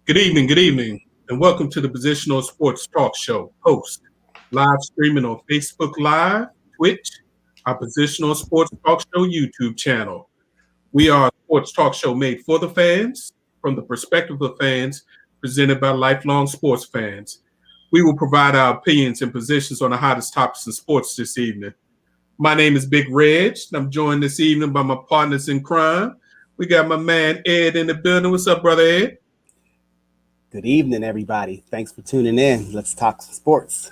good evening, and welcome to the Positional Sports Talk Show. Host, live streaming on Facebook Live, Twitch, our Positional Sports Talk Show YouTube channel. We are a sports talk show made for the fans, from the perspective of fans, presented by lifelong sports fans. We will provide our opinions and positions on the hottest topics in sports this evening. My name is Big Reg, and I'm joined this evening by my partners in crime. We got my man Ed in the building. What's up, brother Ed? Good evening, everybody. Thanks for tuning in. Let's talk sports.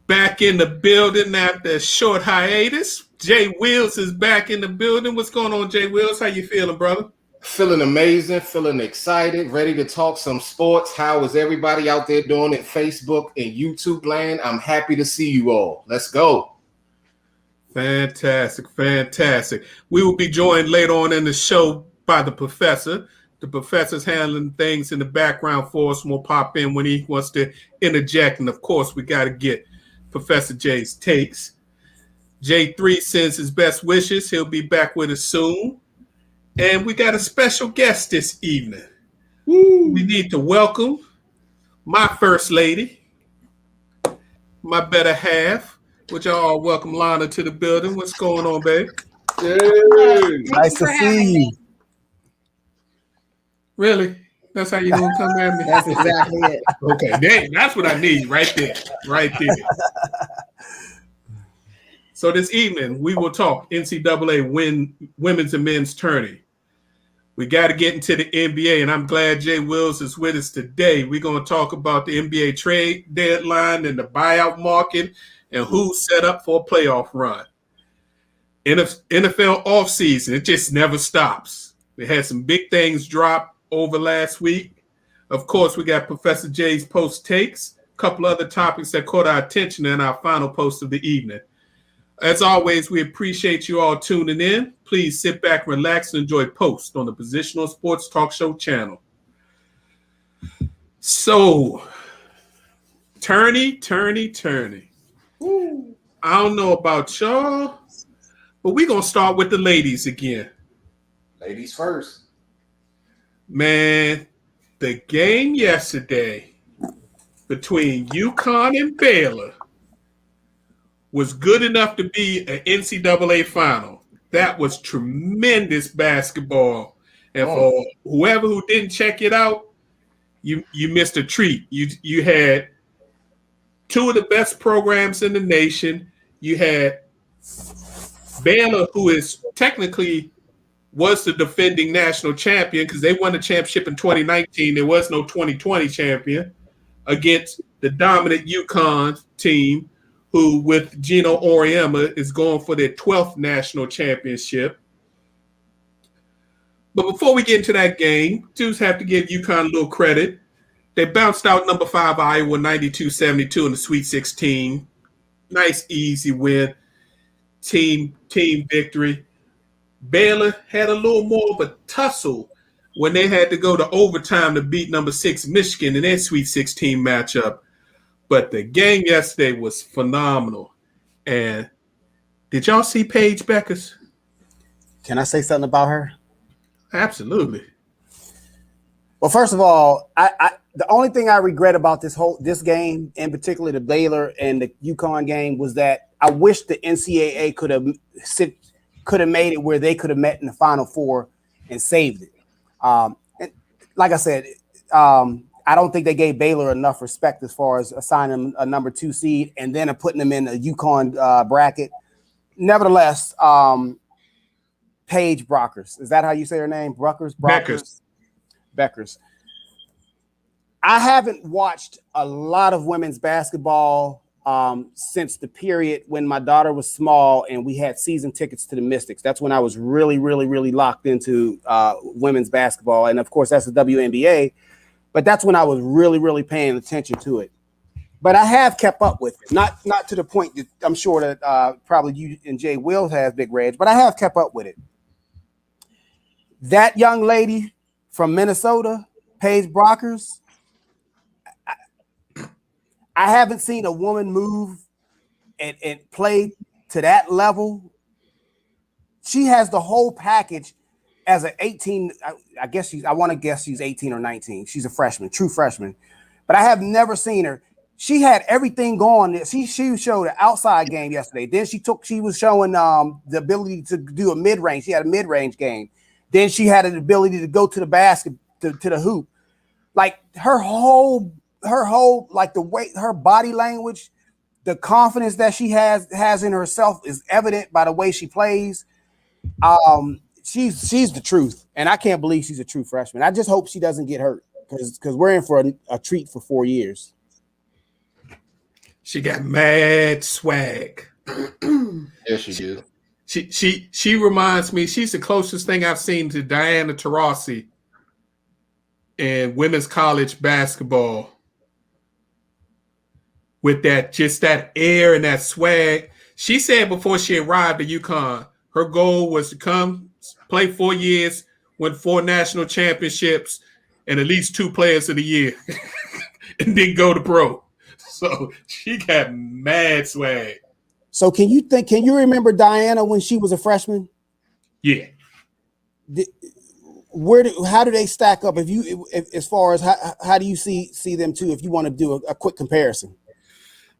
Back in the building after a short hiatus. Jay Wills is back in the building. What's going on, Jay Wills? How you feeling, brother? Feeling amazing, feeling excited, ready to talk some sports. How is everybody out there doing in Facebook and YouTube land? I'm happy to see you all. Let's go. Fantastic. We will be joined later on in the show by the professor. The professor's handling things in the background for us and will pop in when he wants to interject. And, of course, we got to get Professor J's takes. J3 sends his best wishes. He'll be back with us soon. And we got a special guest this evening. Woo. We need to welcome my first lady, my better half. Would y'all all welcome Lana to the building? What's going on, babe? Yay. Nice to see you. Really? That's how you gonna come at me? That's exactly it. Okay, that's what I need right there. So this evening, we will talk NCAA women's and men's tourney. We got to get into the NBA, and I'm glad Jay Wills is with us today. We're going to talk about the NBA trade deadline and the buyout market and who's set up for a playoff run. NFL offseason, it just never stops. We had some big things drop over last week. Of course, we got Professor J's post takes, a couple other topics that caught our attention in our final post of the evening. As always, we appreciate you all tuning in. Please sit back, relax, and enjoy Post on the Positional Sports Talk Show channel. So, tourney. I don't know about y'all, but we're going to start with the ladies again. Ladies first. Man, the game yesterday between UConn and Baylor was good enough to be an NCAA final. That was tremendous basketball. And for whoever who didn't check it out, you missed a treat. You had two of the best programs in the nation. You had Baylor, who is technically was the defending national champion because they won the championship in 2019. There was no 2020 champion against the dominant UConn team, who with Gino Auriemma is going for their 12th national championship. But before we get into that game, Jews have to give UConn a little credit. They bounced out number 5 Iowa 92-72 in the Sweet 16. Nice, easy win. Team victory. Baylor had a little more of a tussle when they had to go to overtime to beat number 6 Michigan in their Sweet 16 matchup. But the game yesterday was phenomenal. And did y'all see Paige Beckers? Can I say something about her? Absolutely. Well, first of all, I the only thing I regret about this game, in particular the Baylor and the UConn game, was that I wish the NCAA could have made it where they could have met in the Final Four and saved it. And like I said, I don't think they gave Baylor enough respect as far as assigning a number 2 seed and then putting them in the UConn bracket. Nevertheless, Paige Brockers, is that how you say her name? Beckers. I haven't watched a lot of women's basketball since the period when my daughter was small and we had season tickets to the Mystics. That's when I was really, really, really locked into women's basketball. And of course, that's the WNBA. But that's when I was really, really paying attention to it. But I have kept up with it. Not to the point that I'm sure that probably you and Jay Wills has, Big Reg, but I have kept up with it. That young lady from Minnesota, Paige Brockers, I haven't seen a woman move and play to that level. She has the whole package as an 18, I guess I want to guess she's 18 or 19. She's a freshman, true freshman. But I have never seen her. She had everything going. She showed an outside game yesterday. Then she was showing the ability to do a mid-range. She had a mid-range game. Then she had an ability to go to the basket, to the hoop. Like her whole like the way her body language, the confidence that she has in herself is evident by the way she plays. She's the truth, and I can't believe she's a true freshman. I just hope she doesn't get hurt because we're in for a treat for 4 years. She got mad swag. Yes, she do. She reminds me. She's the closest thing I've seen to Diana Taurasi in women's college basketball. With that air and that swag. She said before she arrived at UConn, her goal was to come play 4 years, win 4 national championships, and at least 2 players of the year, and then go to pro. So she got mad swag. So can you remember Diana when she was a freshman? Yeah. How do they stack up? As far as how do you see them too? If you want to do a quick comparison.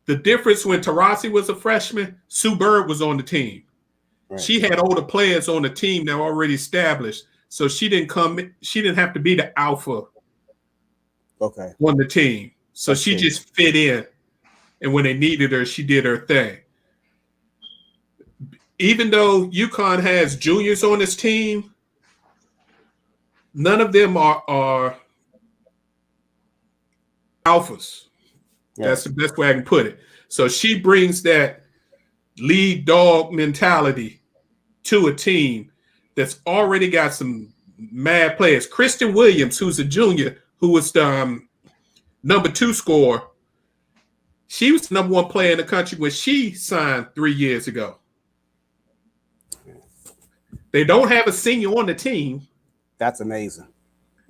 The difference when Taurasi was a freshman, Sue Bird was on the team. Right. She had older players on the team that were already established. So she didn't have to be the alpha on the team. So she just fit in. And when they needed her, she did her thing. Even though UConn has juniors on this team, none of them are alphas. Yeah. That's the best way I can put it. So she brings that lead dog mentality to a team that's already got some mad players. Kristen Williams, who's a junior, who was the number 2 scorer, she was the number 1 player in the country when she signed 3 years ago. They don't have a senior on the team. That's amazing.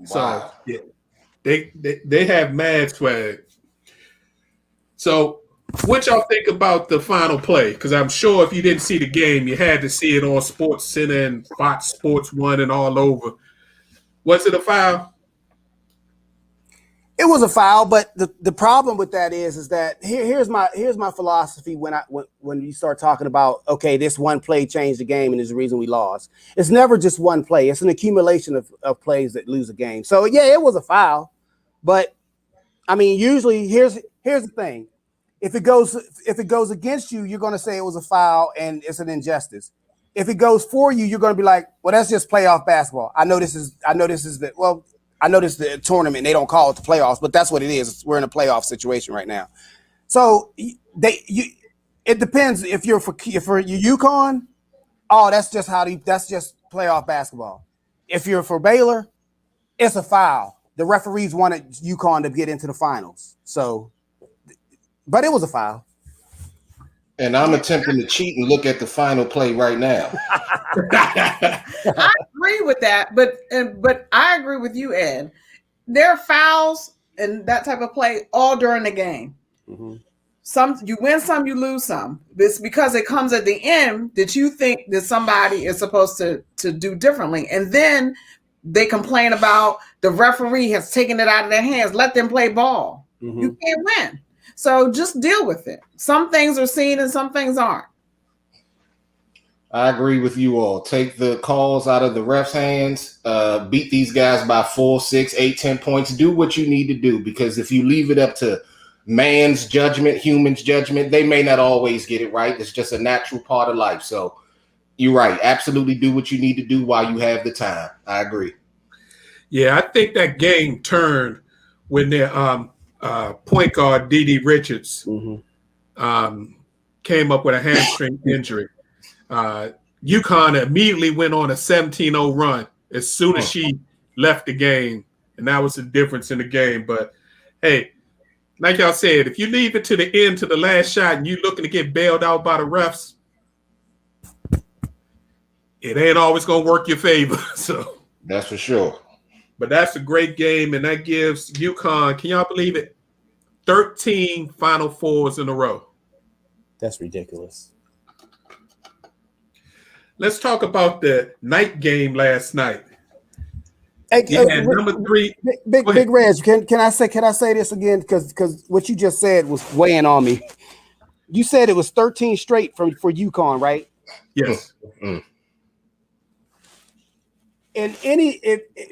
So wow. Yeah, they have mad swag. So what y'all think about the final play? Because I'm sure if you didn't see the game, you had to see it on Sports Center and Fox Sports 1 and all over. Was it a foul? It was a foul, but the problem with that is that here's my philosophy when you start talking about, okay, this one play changed the game and is the reason we lost. It's never just one play. It's an accumulation of plays that lose a game. So yeah, it was a foul, but I mean, usually here's the thing. If it goes against you, you're going to say it was a foul and it's an injustice. If it goes for you, you're going to be like, well, that's just playoff basketball. I know this is the tournament. They don't call it the playoffs, but that's what it is. We're in a playoff situation right now. So it depends if you're for UConn. Oh, that's just playoff basketball. If you're for Baylor, it's a foul. The referees wanted UConn to get into the finals. So, but it was a foul. And I'm attempting to cheat and look at the final play right now. I agree with that, but I agree with you, Ed. There are fouls and that type of play all during the game. Mm-hmm. Some you win some, you lose some. It's because it comes at the end that you think that somebody is supposed to do differently, and then they complain about the referee has taken it out of their hands. Let them play ball. Mm-hmm. You can't win. So just deal with it. Some things are seen and some things aren't. I agree with you all. Take the calls out of the refs' hands. Beat these guys by 4, 6, 8, 10 points. Do what you need to do, because if you leave it up to man's judgment, human's judgment, they may not always get it right. It's just a natural part of life. So you're right. Absolutely do what you need to do while you have the time. I agree. Yeah, I think that game turned when their point guard, D.D. Richards, came up with a hamstring injury. UConn immediately went on a 17-0 run as soon as she left the game, and that was the difference in the game. But, hey, like y'all said, if you leave it to the end, to the last shot, and you're looking to get bailed out by the refs, it ain't always going to work your favor. So that's for sure. But that's a great game, and that gives UConn, can y'all believe it, 13 Final Fours in a row. That's ridiculous. let's talk about the night game last night. Hey, Yeah, number 3. Big Reg, can I say this again? Because what you just said was weighing on me. You said it was 13 straight for UConn, right? Yes. And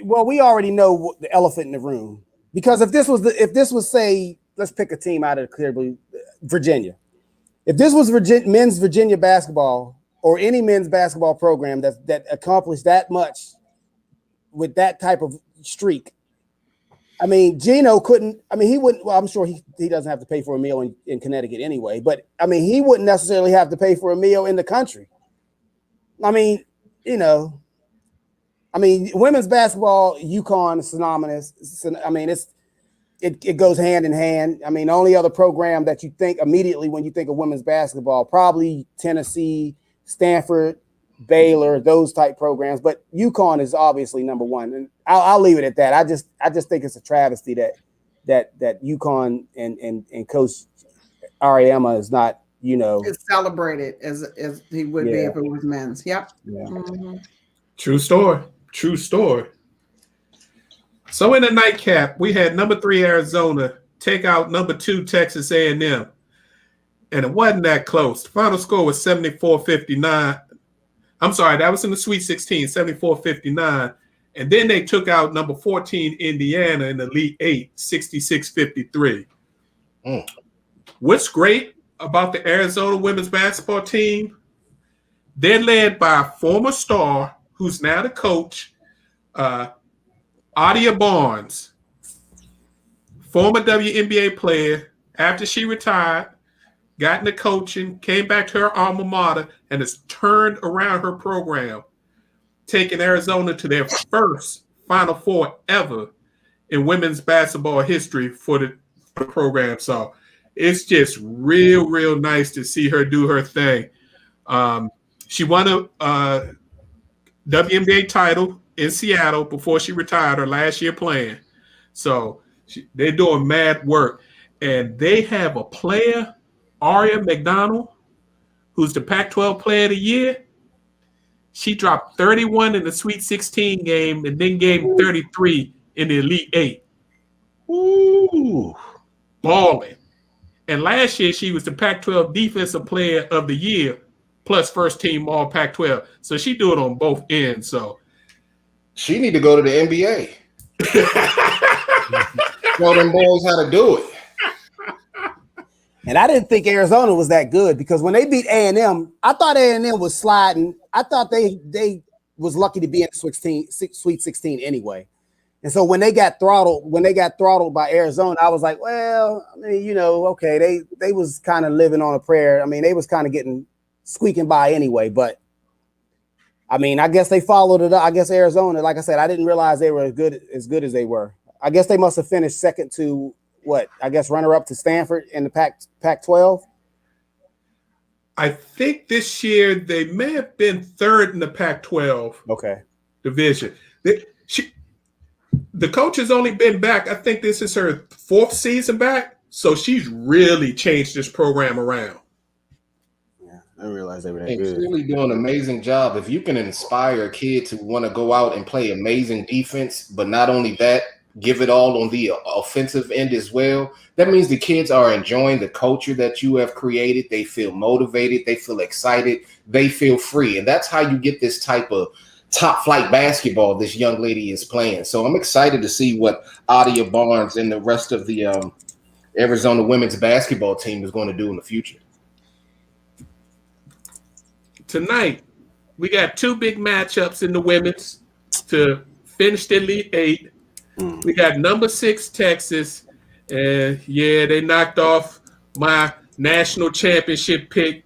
we already know the elephant in the room, because if this was say, let's pick a team out of the clear blue, Virginia. If this was men's Virginia basketball or any men's basketball program that accomplished that much with that type of streak, I mean, Gino couldn't. I mean, he wouldn't. Well, I'm sure he doesn't have to pay for a meal in Connecticut anyway. But I mean, he wouldn't necessarily have to pay for a meal in the country. I mean, women's basketball, UConn is synonymous. I mean, it goes hand in hand. I mean, the only other program that you think immediately when you think of women's basketball, probably Tennessee, Stanford, Baylor, those type programs. But UConn is obviously number one, and I'll leave it at that. I just think it's a travesty that UConn and Coach Ariema is not, it's celebrated as he would be if it was men's. Yep. Yeah. Mm-hmm. True story. So in the nightcap, we had number 3 Arizona take out number 2 Texas A&M, and it wasn't that close. The final score was 74-59. I'm sorry, that was in the Sweet 16, 74-59. And then they took out number 14 Indiana in the Elite 8, 66-53. What's great about the Arizona women's basketball team, they're led by a former star who's now the coach, Adia Barnes, former WNBA player. After she retired, got into coaching, came back to her alma mater, and has turned around her program, taking Arizona to their first Final Four ever in women's basketball history for the program. So it's just real nice to see her do her thing. She won a WNBA title in Seattle before she retired her last year playing. So they're doing mad work. And they have a player, Aria McDonald, who's the Pac-12 Player of the Year. She dropped 31 in the Sweet 16 game and then gave 33 in the Elite 8. Ooh. Balling. And last year, she was the Pac-12 Defensive Player of the Year, plus first team all Pac-12. So she do it on both ends. So she need to go to the NBA. Show them boys how to do it. And I didn't think Arizona was that good, because when they beat A&M, I thought A&M was sliding. I thought they was lucky to be in the Sweet 16 anyway. And so when they got throttled by Arizona, I was like, well, I mean, okay, they was kind of living on a prayer. I mean, they was kind of squeaking by anyway. But I mean, I guess they followed it up. I guess Arizona, like I said, I didn't realize they were as good as they were. I guess they must have finished second to runner up to Stanford in the Pac-12. I think this year they may have been third in the Pac-12 division. The coach has only been back, I think this is her 4th season back, so she's really changed this program around. Yeah, I didn't realize they were that and good. Really doing an amazing job. If you can inspire a kid to want to go out and play amazing defense, but not only that, give it all on the offensive end as well, that means the kids are enjoying the culture that you have created. They feel motivated. They feel excited. They feel free. And that's how you get this type of top flight basketball this young lady is playing. So I'm excited to see what Adia Barnes and the rest of the Arizona women's basketball team is going to do in the future. Tonight, we got 2 big matchups in the women's to finish the Elite 8. We got number 6 Texas, and they knocked off my national championship pick,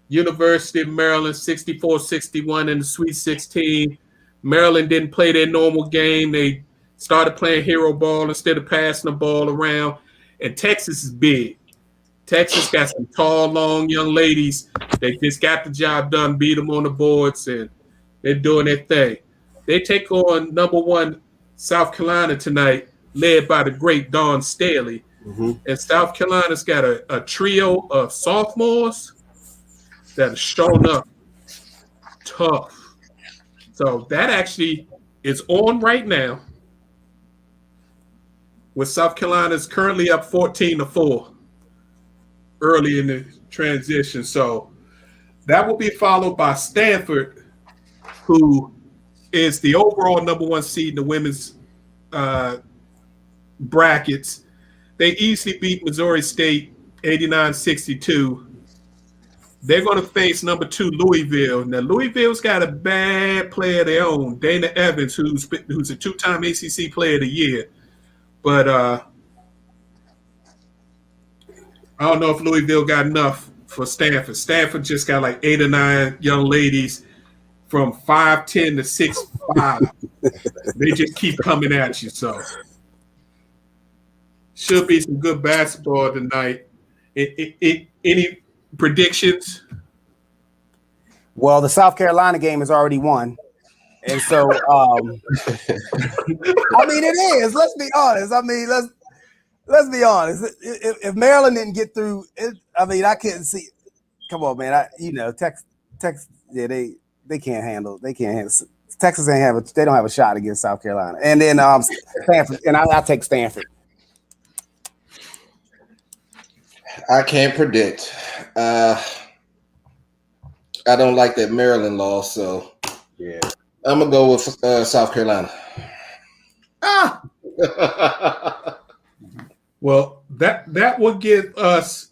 University of Maryland, 64-61 in the Sweet 16. Maryland didn't play their normal game. They started playing hero ball instead of passing the ball around. And Texas is big. Texas got some tall, long young ladies. They just got the job done, beat them on the boards, and they're doing their thing. They take on number 1 South Carolina tonight, led by the great Dawn Staley. Mm-hmm. And South Carolina's got a trio of sophomores that have shown up tough. So that actually is on right now, with South Carolina's currently up 14-4 early in the transition. So that will be followed by Stanford, who is the overall number one seed in the women's brackets. They easily beat Missouri State 89-62. They're going to face number 2 Louisville. Now Louisville's got a bad player of their own, Dana Evans, who's a 2-time ACC Player of the Year. But I don't know if Louisville got enough for Stanford. Stanford just got like 8 or 9 young ladies from 5'10" to 6'5". They just keep coming at you. So should be some good basketball tonight. Any predictions? Well, the South Carolina game is already won. And so, I mean, it is. Let's be honest. I mean, let's be honest. If Maryland didn't get through, I mean, I couldn't see. Come on, man. Texas, yeah, they can't handle. They can't handle. Texas they don't have a shot against South Carolina. And then Stanford, and I'll take Stanford. I can't predict. I don't like that Maryland loss, so yeah, I'm gonna go with South Carolina. Well, that will give us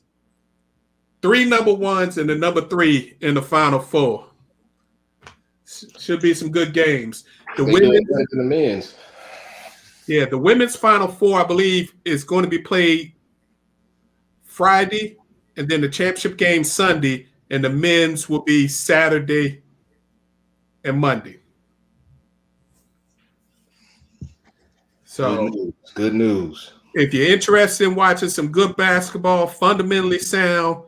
3 number ones and the number 3 in the Final Four. Should be some good games. The men's. Yeah, the women's Final Four, I believe, is going to be played Friday, and then the championship game Sunday, and the men's will be Saturday and Monday. So good news. If you're interested in watching some good basketball, fundamentally sound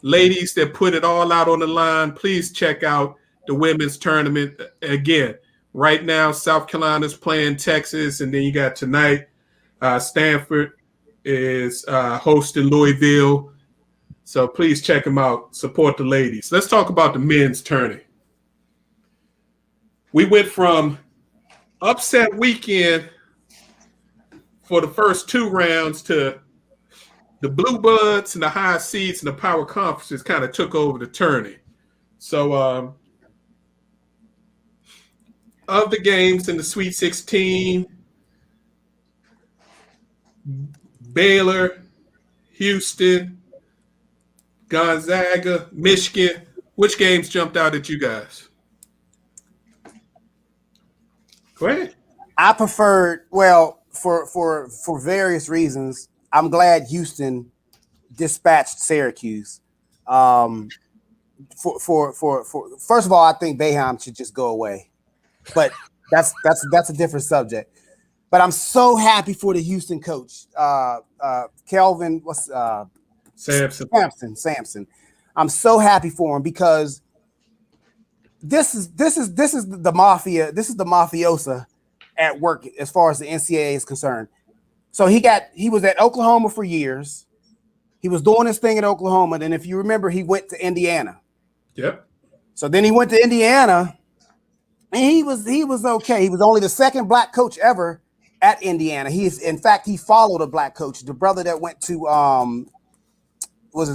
ladies that put it all out on the line, please check out the women's tournament. Again, right now, South Carolina's playing Texas, and then you got tonight, Stanford is hosting Louisville. So please check them out. Support the ladies. Let's talk about the men's tourney. We went from upset weekend for the first 2 rounds to the Blue Buds and the high seeds and the power conferences kind of took over the tourney. So of the games in the Sweet 16, Baylor, Houston, Gonzaga, Michigan. Which games jumped out at you guys? Go ahead. I preferred, well, for various reasons, I'm glad Houston dispatched Syracuse. For first of all, I think Boeheim should just go away, but that's a different subject. But I'm so happy for the Houston coach, Kelvin. Sampson. I'm so happy for him because this is the mafia. This is the mafiosa at work as far as the NCAA is concerned. So he was at Oklahoma for years. He was doing his thing at Oklahoma. And if you remember, he went to Indiana. Yep. So then he went to Indiana and he was okay. He was only the second black coach ever at Indiana. He followed a black coach, the brother that went to was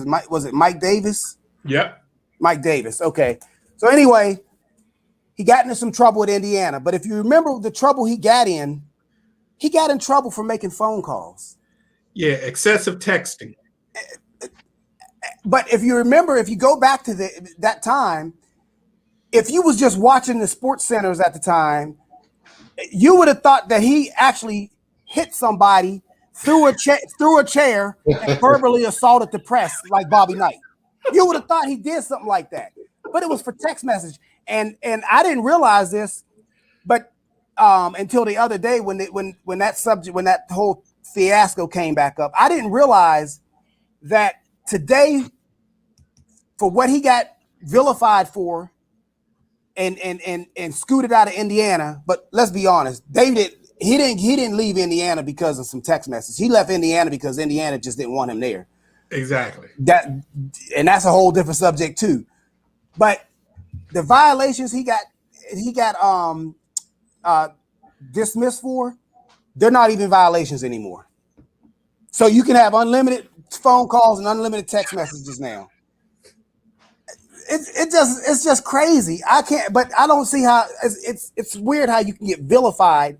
it Mike Davis? Yep. Mike Davis. Okay. So anyway, he got into some trouble with Indiana. But if you remember the trouble he got in trouble for making phone calls. Yeah, excessive texting. But if you remember, if you go back to that time, if you was just watching the sports centers at the time, you would have thought that he actually hit somebody, threw a chair, and verbally assaulted the press like Bobby Knight. You would have thought he did something like that, but it was for text message. And I didn't realize this, but until the other day when that whole fiasco came back up, I didn't realize that today, for what he got vilified for and scooted out of Indiana. But let's be honest, he didn't leave Indiana because of some text messages. He left Indiana because Indiana just didn't want him there. Exactly. And that's a whole different subject too. But the violations he got dismissed for, they're not even violations anymore. So you can have unlimited phone calls and unlimited text messages now. It's just crazy. I can't, but I don't see how it's weird how you can get vilified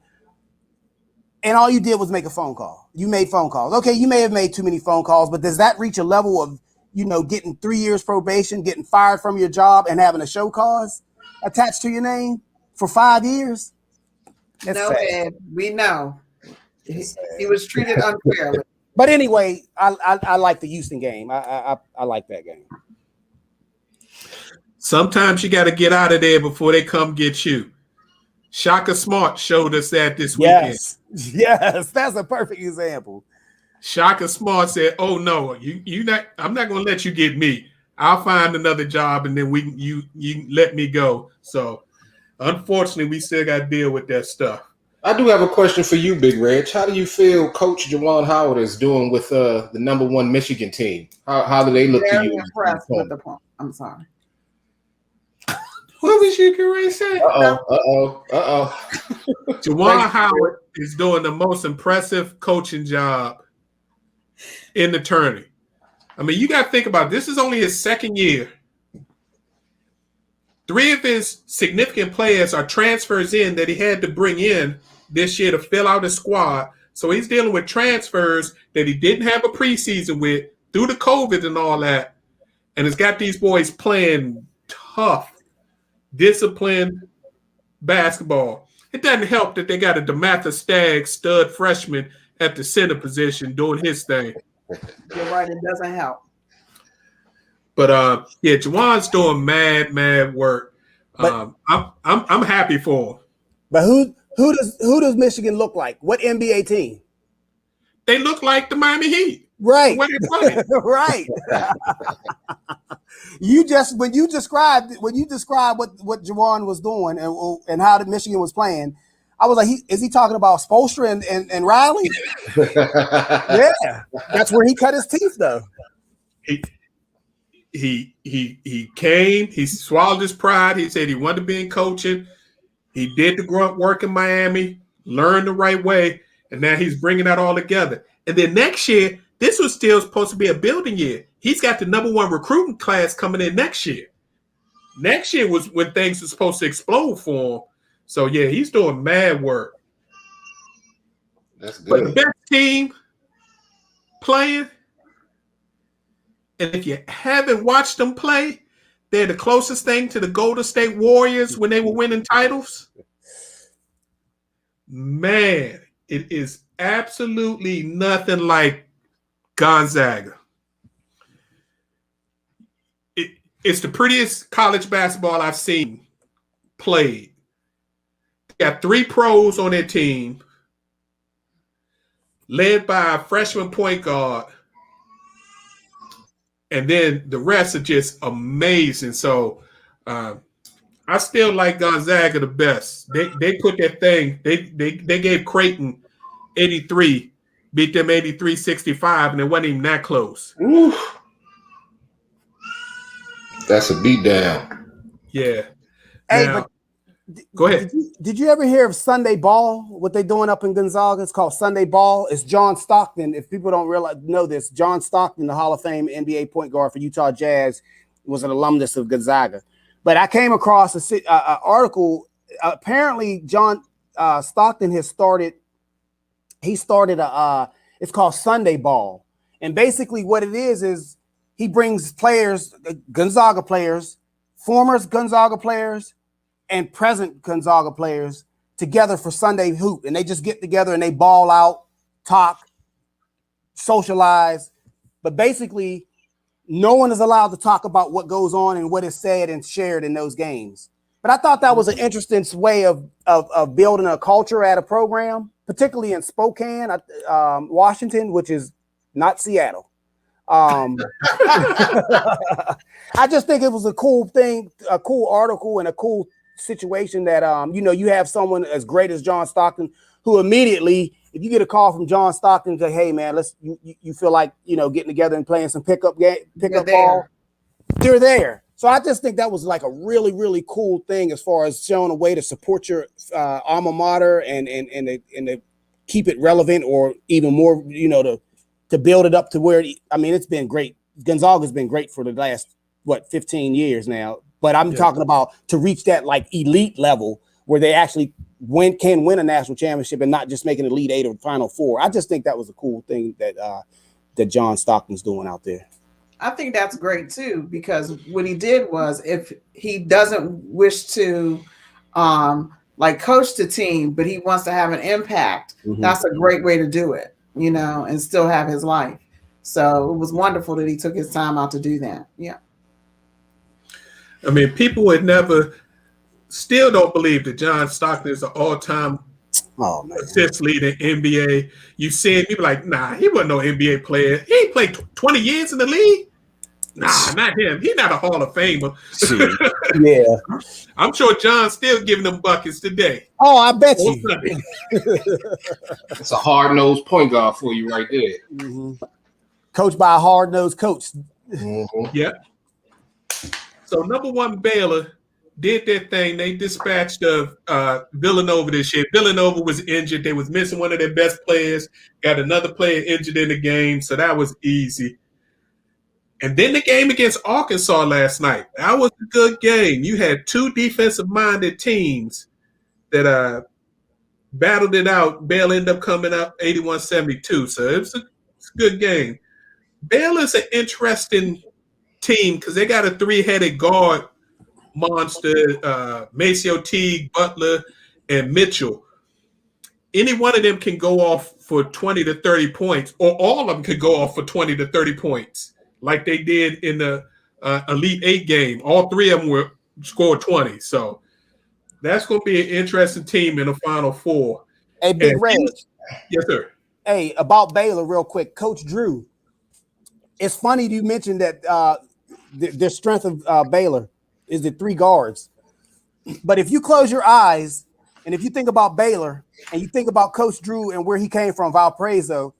and all you did was make a phone call. You made phone calls. Okay, you may have made too many phone calls, but does that reach a level of, getting 3 years probation, getting fired from your job, and having a show cause attached to your name for 5 years? No, Ed, we know. He was treated unfairly. But anyway, I like the Houston game. I like that game. Sometimes you got to get out of there before they come get you. Shaka Smart showed us that this weekend. Yes, that's a perfect example. Shaka Smart said, "Oh no, you not. I'm not going to let you get me. I'll find another job, and then you let me go." So, unfortunately, we still got to deal with that stuff. I do have a question for you, Big Reg. How do you feel Coach Juwan Howard is doing with the #1 Michigan team? How do they look to you? Impressed with the point. I'm sorry. What was you going to say? Juwan Howard is doing the most impressive coaching job in the tourney. I mean, you got to think about it. This is only his second year. 3 of his significant players are transfers in that he had to bring in this year to fill out his squad. So he's dealing with transfers that he didn't have a preseason with through the COVID and all that. And it's got these boys playing tough, disciplined basketball. It doesn't help that they got a DeMatha Stagg stud freshman at the center position doing his thing. You're right, it doesn't help. But Juwan's doing mad work. I'm happy for him. But who does Michigan look like? What NBA team? They look like the Miami Heat. Right. When they play. Right. when you described what Juwan was doing and how the Michigan was playing, I was like, is he talking about Spoelstra and Riley? Yeah, that's where he cut his teeth, though. He came. He swallowed his pride. He said he wanted to be in coaching. He did the grunt work in Miami, learned the right way, and now he's bringing that all together. And then next year, this was still supposed to be a building year. He's got the #1 recruiting class coming in next year. Next year was when things were supposed to explode for him. So, yeah, he's doing mad work. That's good. But the best team playing, and if you haven't watched them play, they're the closest thing to the Golden State Warriors when they were winning titles. Man, it is absolutely nothing like Gonzaga. It's the prettiest college basketball I've seen played. They got 3 pros on their team, led by a freshman point guard. And then the rest are just amazing. So I still like Gonzaga the best. They put that thing. They gave Creighton 83, beat them 83-65, and it wasn't even that close. Oof. That's a beatdown. Yeah. Hey, now, but go ahead. Did you ever hear of Sunday Ball? What they doing up in Gonzaga? It's called Sunday Ball. It's John Stockton. If people don't know this, John Stockton, the Hall of Fame NBA point guard for Utah Jazz, was an alumnus of Gonzaga. But I came across an article. Apparently, John Stockton has started. He started it's called Sunday Ball, and basically what it is he brings players, Gonzaga players, former Gonzaga players, and present Gonzaga players together for Sunday hoop, and they just get together and they ball out, talk, socialize, but basically no one is allowed to talk about what goes on and what is said and shared in those games. But I thought that was an interesting way of building a culture at a program, particularly in Spokane, Washington, which is not Seattle. I just think it was a cool thing, a cool article, and a cool situation that you have someone as great as John Stockton who immediately, if you get a call from John Stockton, say, hey man, you feel like getting together and playing some pickup ball, they're there. So I just think that was like a really, really cool thing as far as showing a way to support your alma mater and to keep it relevant, or even more, to build it up to where, it's been great. Gonzaga's been great for the last, 15 years now. But I'm talking about to reach that like elite level where they actually can win a national championship and not just make an Elite Eight or Final Four. I just think that was a cool thing that John Stockton's doing out there. I think that's great too, because what he did was, if he doesn't wish to coach the team, but he wants to have an impact, that's a great way to do it, and still have his life. So it was wonderful that he took his time out to do that. Yeah. I mean, people would still don't believe that John Stockton is an all-time assist leader in NBA. You see people like, nah, he wasn't no NBA player. He played 20 years in the league. Nah, not him. He's not a Hall of Famer. Yeah. I'm sure John's still giving them buckets today. Oh, I bet you. It's a hard-nosed point guard for you right there. Mm-hmm. Coached by a hard-nosed coach. Yeah. So number one, Baylor did their thing. They dispatched Villanova this year. Villanova was injured. They was missing one of their best players. Got another player injured in the game, so that was easy. And then the game against Arkansas last night. That was a good game. You had two defensive-minded teams that battled it out. Baylor ended up coming up 81-72, so it's a good game. Baylor's an interesting team because they got a three-headed guard monster, Maceo Teague, Butler, and Mitchell. Any one of them can go off for 20 to 30 points, or all of them could go off for 20 to 30 points, like they did in the Elite Eight game. All three of them scored 20. So that's going to be an interesting team in the Final Four. Hey, Big Red. Yes, sir. Hey, about Baylor real quick. Coach Drew, it's funny you mentioned that the strength of Baylor is the three guards. But if you close your eyes and if you think about Baylor and you think about Coach Drew and where he came from, Valparaiso,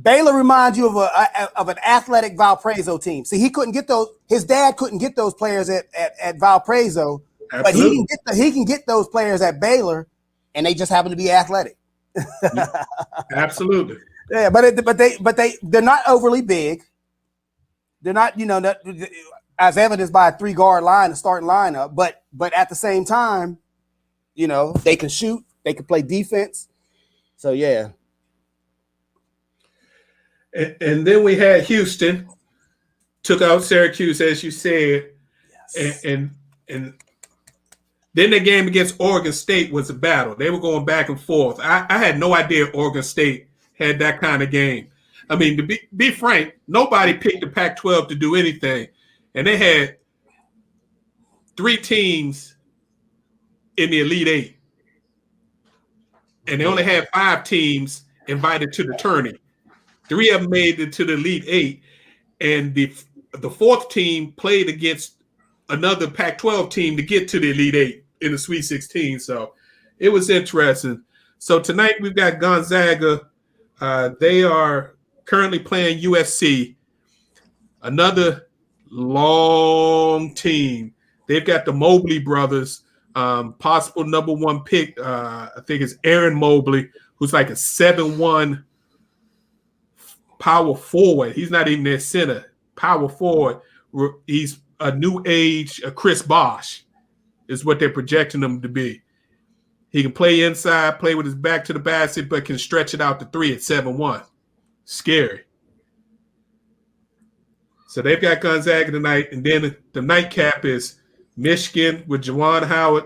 Baylor reminds you of an athletic Valparaiso team. See, he couldn't get those. His dad couldn't get those players at Valparaiso, Absolutely. but he can get those players at Baylor, and they just happen to be athletic. Absolutely. Yeah, but they're not overly big. They're not, as evidenced by a three-guard line, a starting lineup. But at the same time, they can shoot, they can play defense. So yeah. And then we had Houston, took out Syracuse, as you said, yes. and then the game against Oregon State was a battle. They were going back and forth. I had no idea Oregon State had that kind of game. I mean, to be frank, nobody picked the Pac-12 to do anything, and they had three teams in the Elite Eight, and they only had 5 teams invited to the tourney. 3 of them made it to the Elite Eight, and the fourth team played against another Pac-12 team to get to the Elite Eight in the Sweet 16. So it was interesting. So tonight we've got Gonzaga. They are currently playing USC, another long team. They've got the Mobley brothers, possible number 1 pick. I think it's Aaron Mobley, who's like a 7'1" power forward. He's not even their center. Power forward. He's a new age Chris Bosh is what they're projecting him to be. He can play inside, play with his back to the basket, but can stretch it out to 3 at 7'1". Scary. So they've got Gonzaga tonight, and then the nightcap is Michigan with Juwan Howard,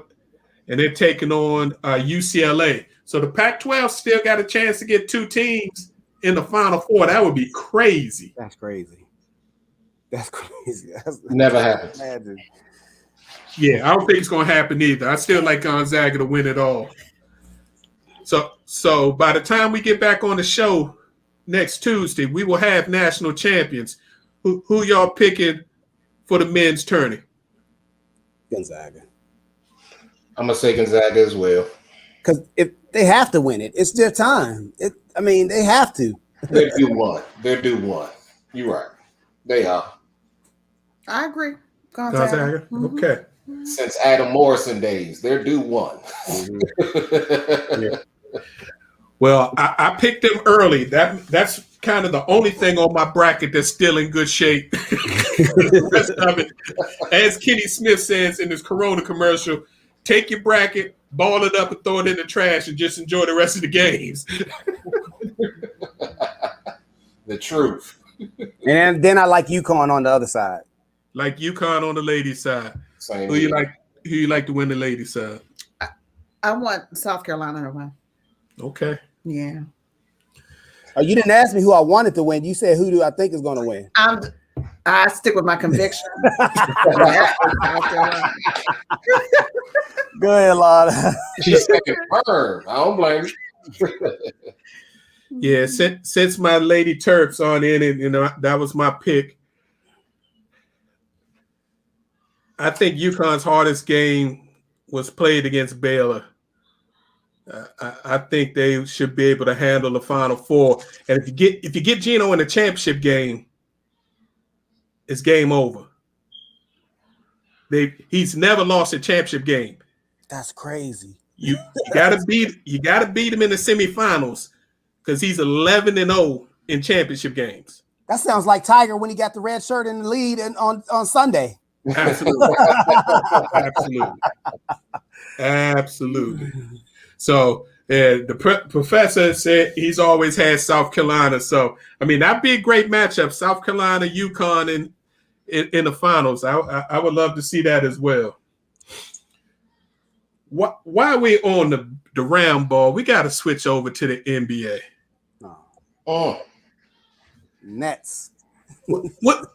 and they're taking on UCLA. So the Pac-12 still got a chance to get 2 teams in the Final Four. That would be crazy. That's crazy. That's crazy. Never happens. Imagine. Yeah, I don't think it's going to happen either. I still like Gonzaga to win it all. So by the time we get back on the show next Tuesday, we will have national champions. Who y'all picking for the men's tourney? Gonzaga. I'm going to say Gonzaga as well. Because if they have to win it, it's their time. They have to. They're due one. You're right. They are. I agree. Gonzaga. Gonzaga. Okay. Since Adam Morrison days, they're due one. Yeah. Well, I picked them early. That's kind of the only thing on my bracket that's still in good shape. The rest of it, as Kenny Smith says in his Corona commercial, take your bracket, ball it up, and throw it in the trash, and just enjoy the rest of the games. The truth. And then I like UConn on the other side. Like UConn on the ladies' side. Same Who you like? Who you like to win the ladies' side? I want South Carolina to win. Okay. Yeah. Oh, you didn't ask me who I wanted to win. You said who do I think is going to win? I stick with my conviction. Go ahead, Lana. She's saying firm. I don't blame you. Yeah, since my Lady Terps on in, and that was my pick. I think UConn's hardest game was played against Baylor. I think they should be able to handle the Final Four. And if you get Gino in the championship game, it's game over. He's never lost a championship game. That's crazy. You gotta beat him in the semifinals because he's 11-0 in championship games. That sounds like Tiger when he got the red shirt in the lead on Sunday. Absolutely. Absolutely. So the professor said he's always had South Carolina. So, I mean, that'd be a great matchup. South Carolina, UConn in the finals. I would love to see that as well. While we're on the round ball, we got to switch over to the NBA. Oh. Nets. What?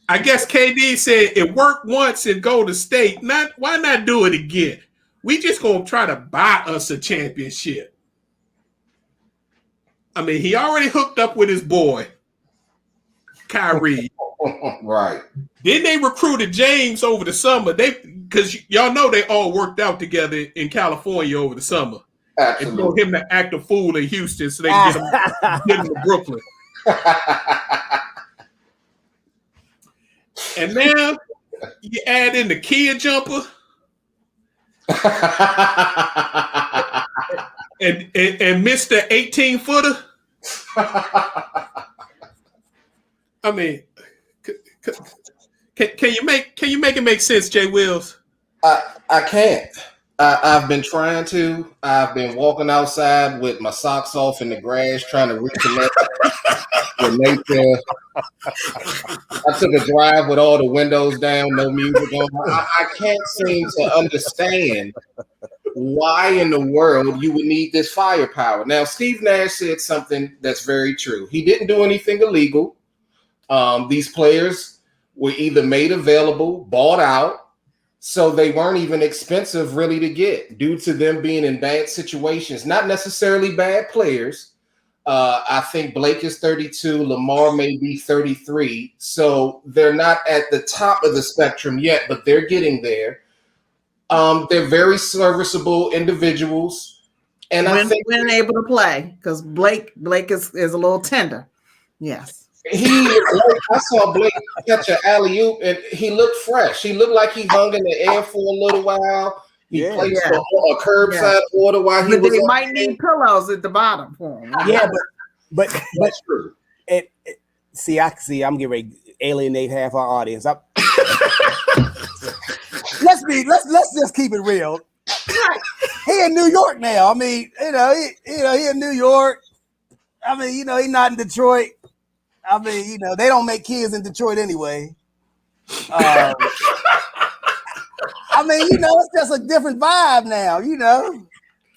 I guess KD said it worked once in Golden State. Why not do it again? We just gonna try to buy us a championship. I mean, he already hooked up with his boy, Kyrie. Right. Then they recruited James over the summer. Because y'all know they all worked out together in California over the summer. Absolutely. And told him to act a fool in Houston so they can get him to Brooklyn. And now you add in the Kia jumper and Mr. 18-footer. I mean, can you make it make sense, Jay Wills? I can't. I've been trying to. I've been walking outside with my socks off in the grass, trying to reconnect with nature. I took a drive with all the windows down, no music on. I can't seem to understand why in the world you would need this firepower. Now, Steve Nash said something that's very true. He didn't do anything illegal. These players were either made available, bought out, so they weren't even expensive really to get due to them being in bad situations, not necessarily bad players. I think Blake is 32, Lamar may be 33, so they're not at the top of the spectrum yet, but they're getting there. They're very serviceable individuals, and I think when able to play because Blake is a little tender. Yes. I saw Blake catch an alley-oop, and he looked fresh. He looked like he hung in the air for a little while. He played a curbside order while he was. They might need pillows at the bottom for him. Yeah, but that's true. I'm getting ready to alienate half our audience. Let's just keep it real. He in New York now. I mean, he in New York. I mean, he's not in Detroit. I mean, they don't make kids in Detroit anyway. I mean, it's just a different vibe now,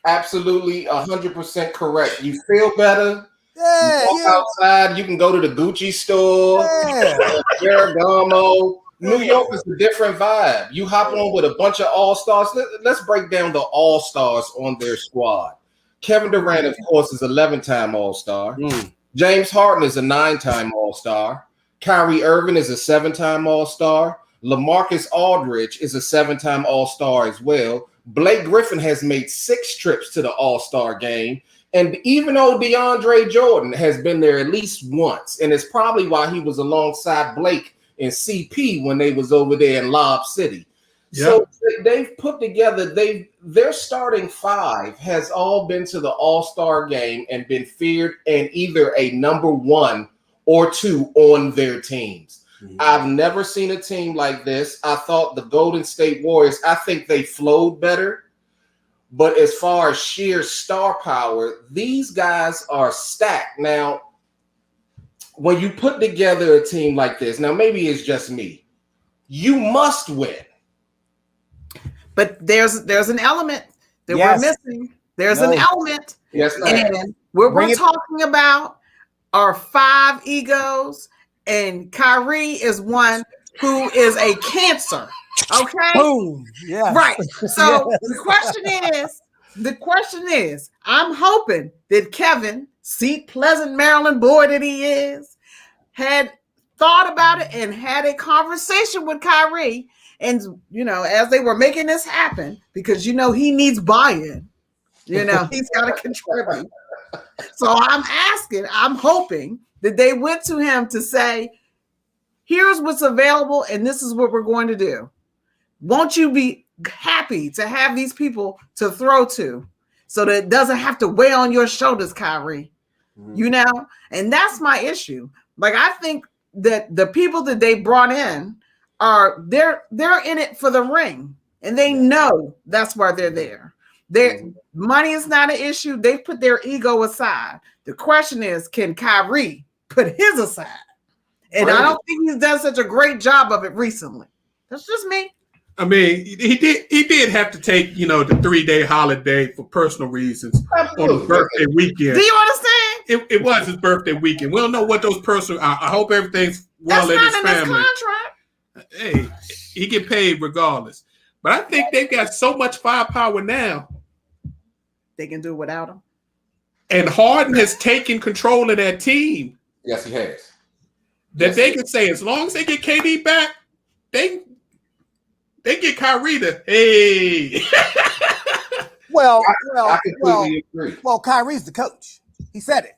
Absolutely, 100% correct. You feel better. Yeah, you walk outside. You can go to the Gucci store. Yeah. Ferragamo. New York is a different vibe. You hop on with a bunch of all-stars. Let's break down the all-stars on their squad. Kevin Durant, of course, is 11-time all-star. James Harden is a 9-time all-star. Kyrie Irving is a 7-time all-star. LaMarcus Aldridge is a 7-time all-star as well. Blake Griffin has made 6 trips to the all-star game. And even though DeAndre Jordan has been there at least once, and it's probably why he was alongside Blake and CP when they was over there in Lob City. Yep. So they've put together, their starting five has all been to the All-Star game and been feared and either a number 1 or 2 on their teams. Mm-hmm. I've never seen a team like this. I thought the Golden State Warriors, I think they flowed better. But as far as sheer star power, these guys are stacked. Now, when you put together a team like this, now maybe it's just me, you must win. But there's an element that we're missing. There's an element. Yes, and what we're talking about are 5 egos, and Kyrie is one who is a cancer. Okay. Boom. Yeah. Right. So the question is, I'm hoping that Kevin, seat pleasant Maryland boy that he is, had thought about it and had a conversation with Kyrie. And, as they were making this happen, because, he needs buy-in, he's got to contribute. So I'm hoping that they went to him to say, here's what's available and this is what we're going to do. Won't you be happy to have these people to throw to so that it doesn't have to weigh on your shoulders, Kyrie? Mm-hmm. And that's my issue. Like, I think that the people that they brought in they're in it for the ring, and they know that's why they're there. Money is not an issue. They put their ego aside. The question is, can Kyrie put his aside? And I don't think he's done such a great job of it recently. That's just me. I mean, he did have to take, the 3-day holiday for personal reasons on his birthday weekend. Do you understand? It was his birthday weekend. We don't know what those personal. I hope everything's well in his family. His contract. Hey, he get paid regardless. But I think they've got so much firepower now. They can do without him. And Harden has taken control of that team. Yes, he has. That they can say, as long as they get KD back, they get Kyrie to, hey. I completely agree. Well, Kyrie's the coach. He said it.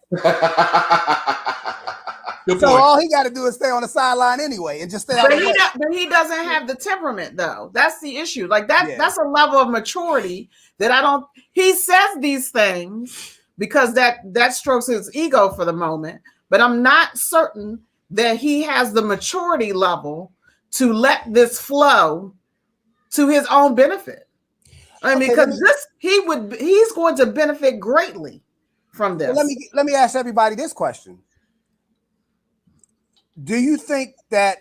So all he got to do is stay on the sideline anyway and just stay out of the way. But he doesn't have the temperament, though. That's the issue. Like that's a level of maturity that I don't. He says these things because that strokes his ego for the moment. But I'm not certain that he has the maturity level to let this flow to his own benefit. I mean, because he's going to benefit greatly from this. Well, let me ask everybody this question. Do you think that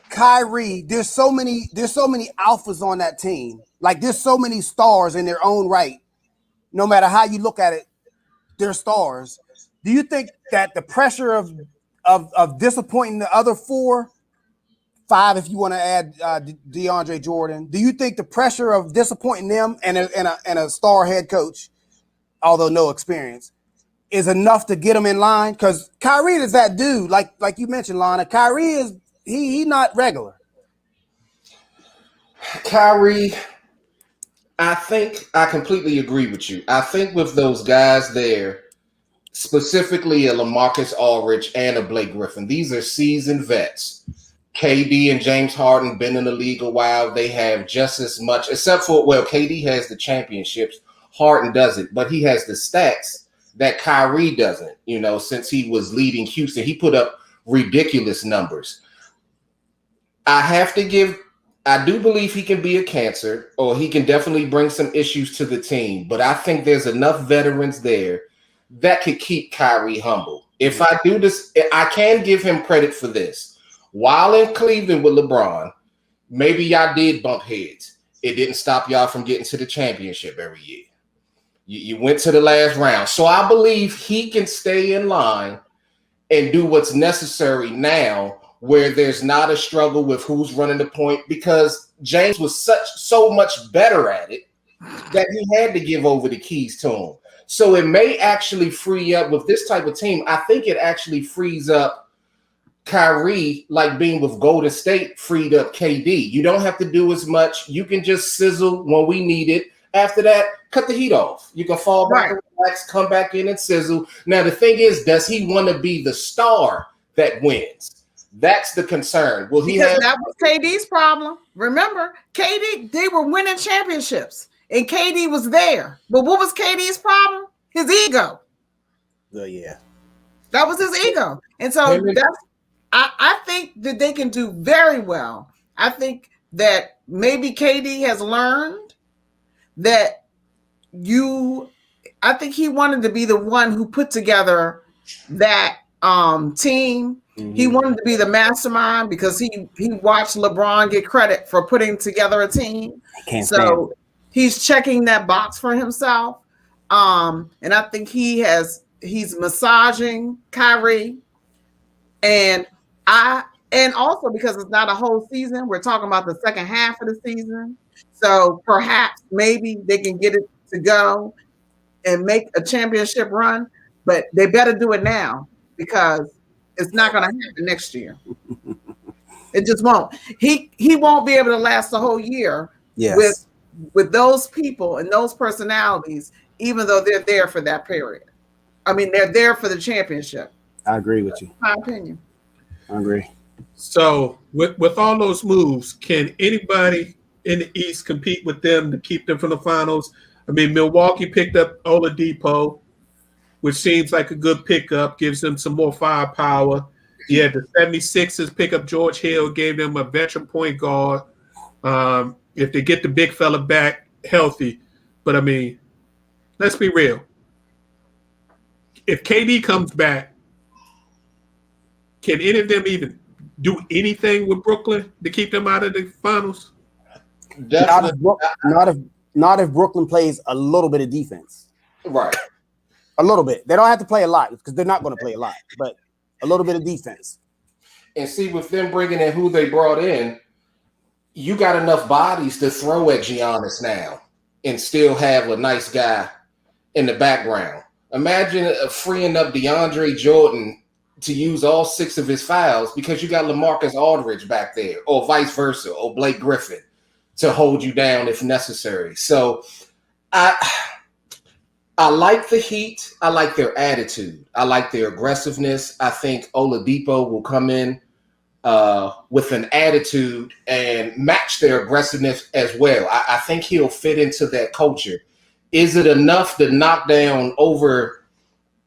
Kyrie, there's so many alphas on that team, like there's so many stars in their own right, no matter how you look at it, they're stars. Do you think that the pressure of disappointing the other 5, if you want to add DeAndre Jordan, do you think the pressure of disappointing them and a star head coach, although no experience, is enough to get him in line? Because Kyrie is that dude, like you mentioned, Lana. Kyrie is he not regular. Kyrie, I think I completely agree with you. I think with those guys there, specifically a LaMarcus Aldridge and a Blake Griffin, these are seasoned vets. KD and James Harden been in the league a while. They have just as much, except for, KD has the championships. Harden doesn't, but he has the stats that Kyrie doesn't, since he was leading Houston. He put up ridiculous numbers. I do believe he can be a cancer, or he can definitely bring some issues to the team, but I think there's enough veterans there that could keep Kyrie humble. If I do this, I can give him credit for this. While in Cleveland with LeBron, maybe y'all did bump heads. It didn't stop y'all from getting to the championship every year. You went to the last round. So I believe he can stay in line and do what's necessary now, where there's not a struggle with who's running the point, because James was so much better at it that he had to give over the keys to him. So it may actually free up with this type of team. I think it actually frees up Kyrie, like being with Golden State freed up KD. You don't have to do as much. You can just sizzle when we need it. After that, cut the heat off. You can fall back and relax, come back in and sizzle. Now, the thing is, does he want to be the star that wins? That's the concern. Will he have? That was KD's problem. Remember, KD, they were winning championships, and KD was there. But what was KD's problem? His ego. Yeah. That was his ego. And so I think that they can do very well. I think that maybe KD has learned that I think he wanted to be the one who put together that team. Mm-hmm. He wanted to be the mastermind because he watched LeBron get credit for putting together a team. So he's checking that box for himself. And I think he's massaging Kyrie. And also because it's not a whole season, we're talking about the second half of the season. So perhaps maybe they can get it to go and make a championship run, but they better do it now because it's not going to happen next year. It just won't. He won't be able to last the whole year with those people and those personalities, even though they're there for that period. I mean, they're there for the championship. I agree with you. That's my opinion. I agree. So with all those moves, can anybody in the East compete with them to keep them from the finals? I mean, Milwaukee picked up Oladipo, which seems like a good pickup, gives them some more firepower. Yeah, the 76ers pick up George Hill, gave them a veteran point guard. If they get the big fella back healthy. But, I mean, let's be real. If KD comes back, can any of them even do anything with Brooklyn to keep them out of the finals? Not if Brooklyn plays a little bit of defense. Right. A little bit. They don't have to play a lot because they're not going to play a lot, but a little bit of defense. And see, with them bringing in who they brought in, you got enough bodies to throw at Giannis now and still have a nice guy in the background. Imagine freeing up DeAndre Jordan to use all 6 of his fouls because you got LaMarcus Aldridge back there, or vice versa, or Blake Griffin to hold you down if necessary. So I like the Heat. I like their attitude. I like their aggressiveness. I think Oladipo will come in with an attitude and match their aggressiveness as well. I think he'll fit into that culture. Is it enough to knock down over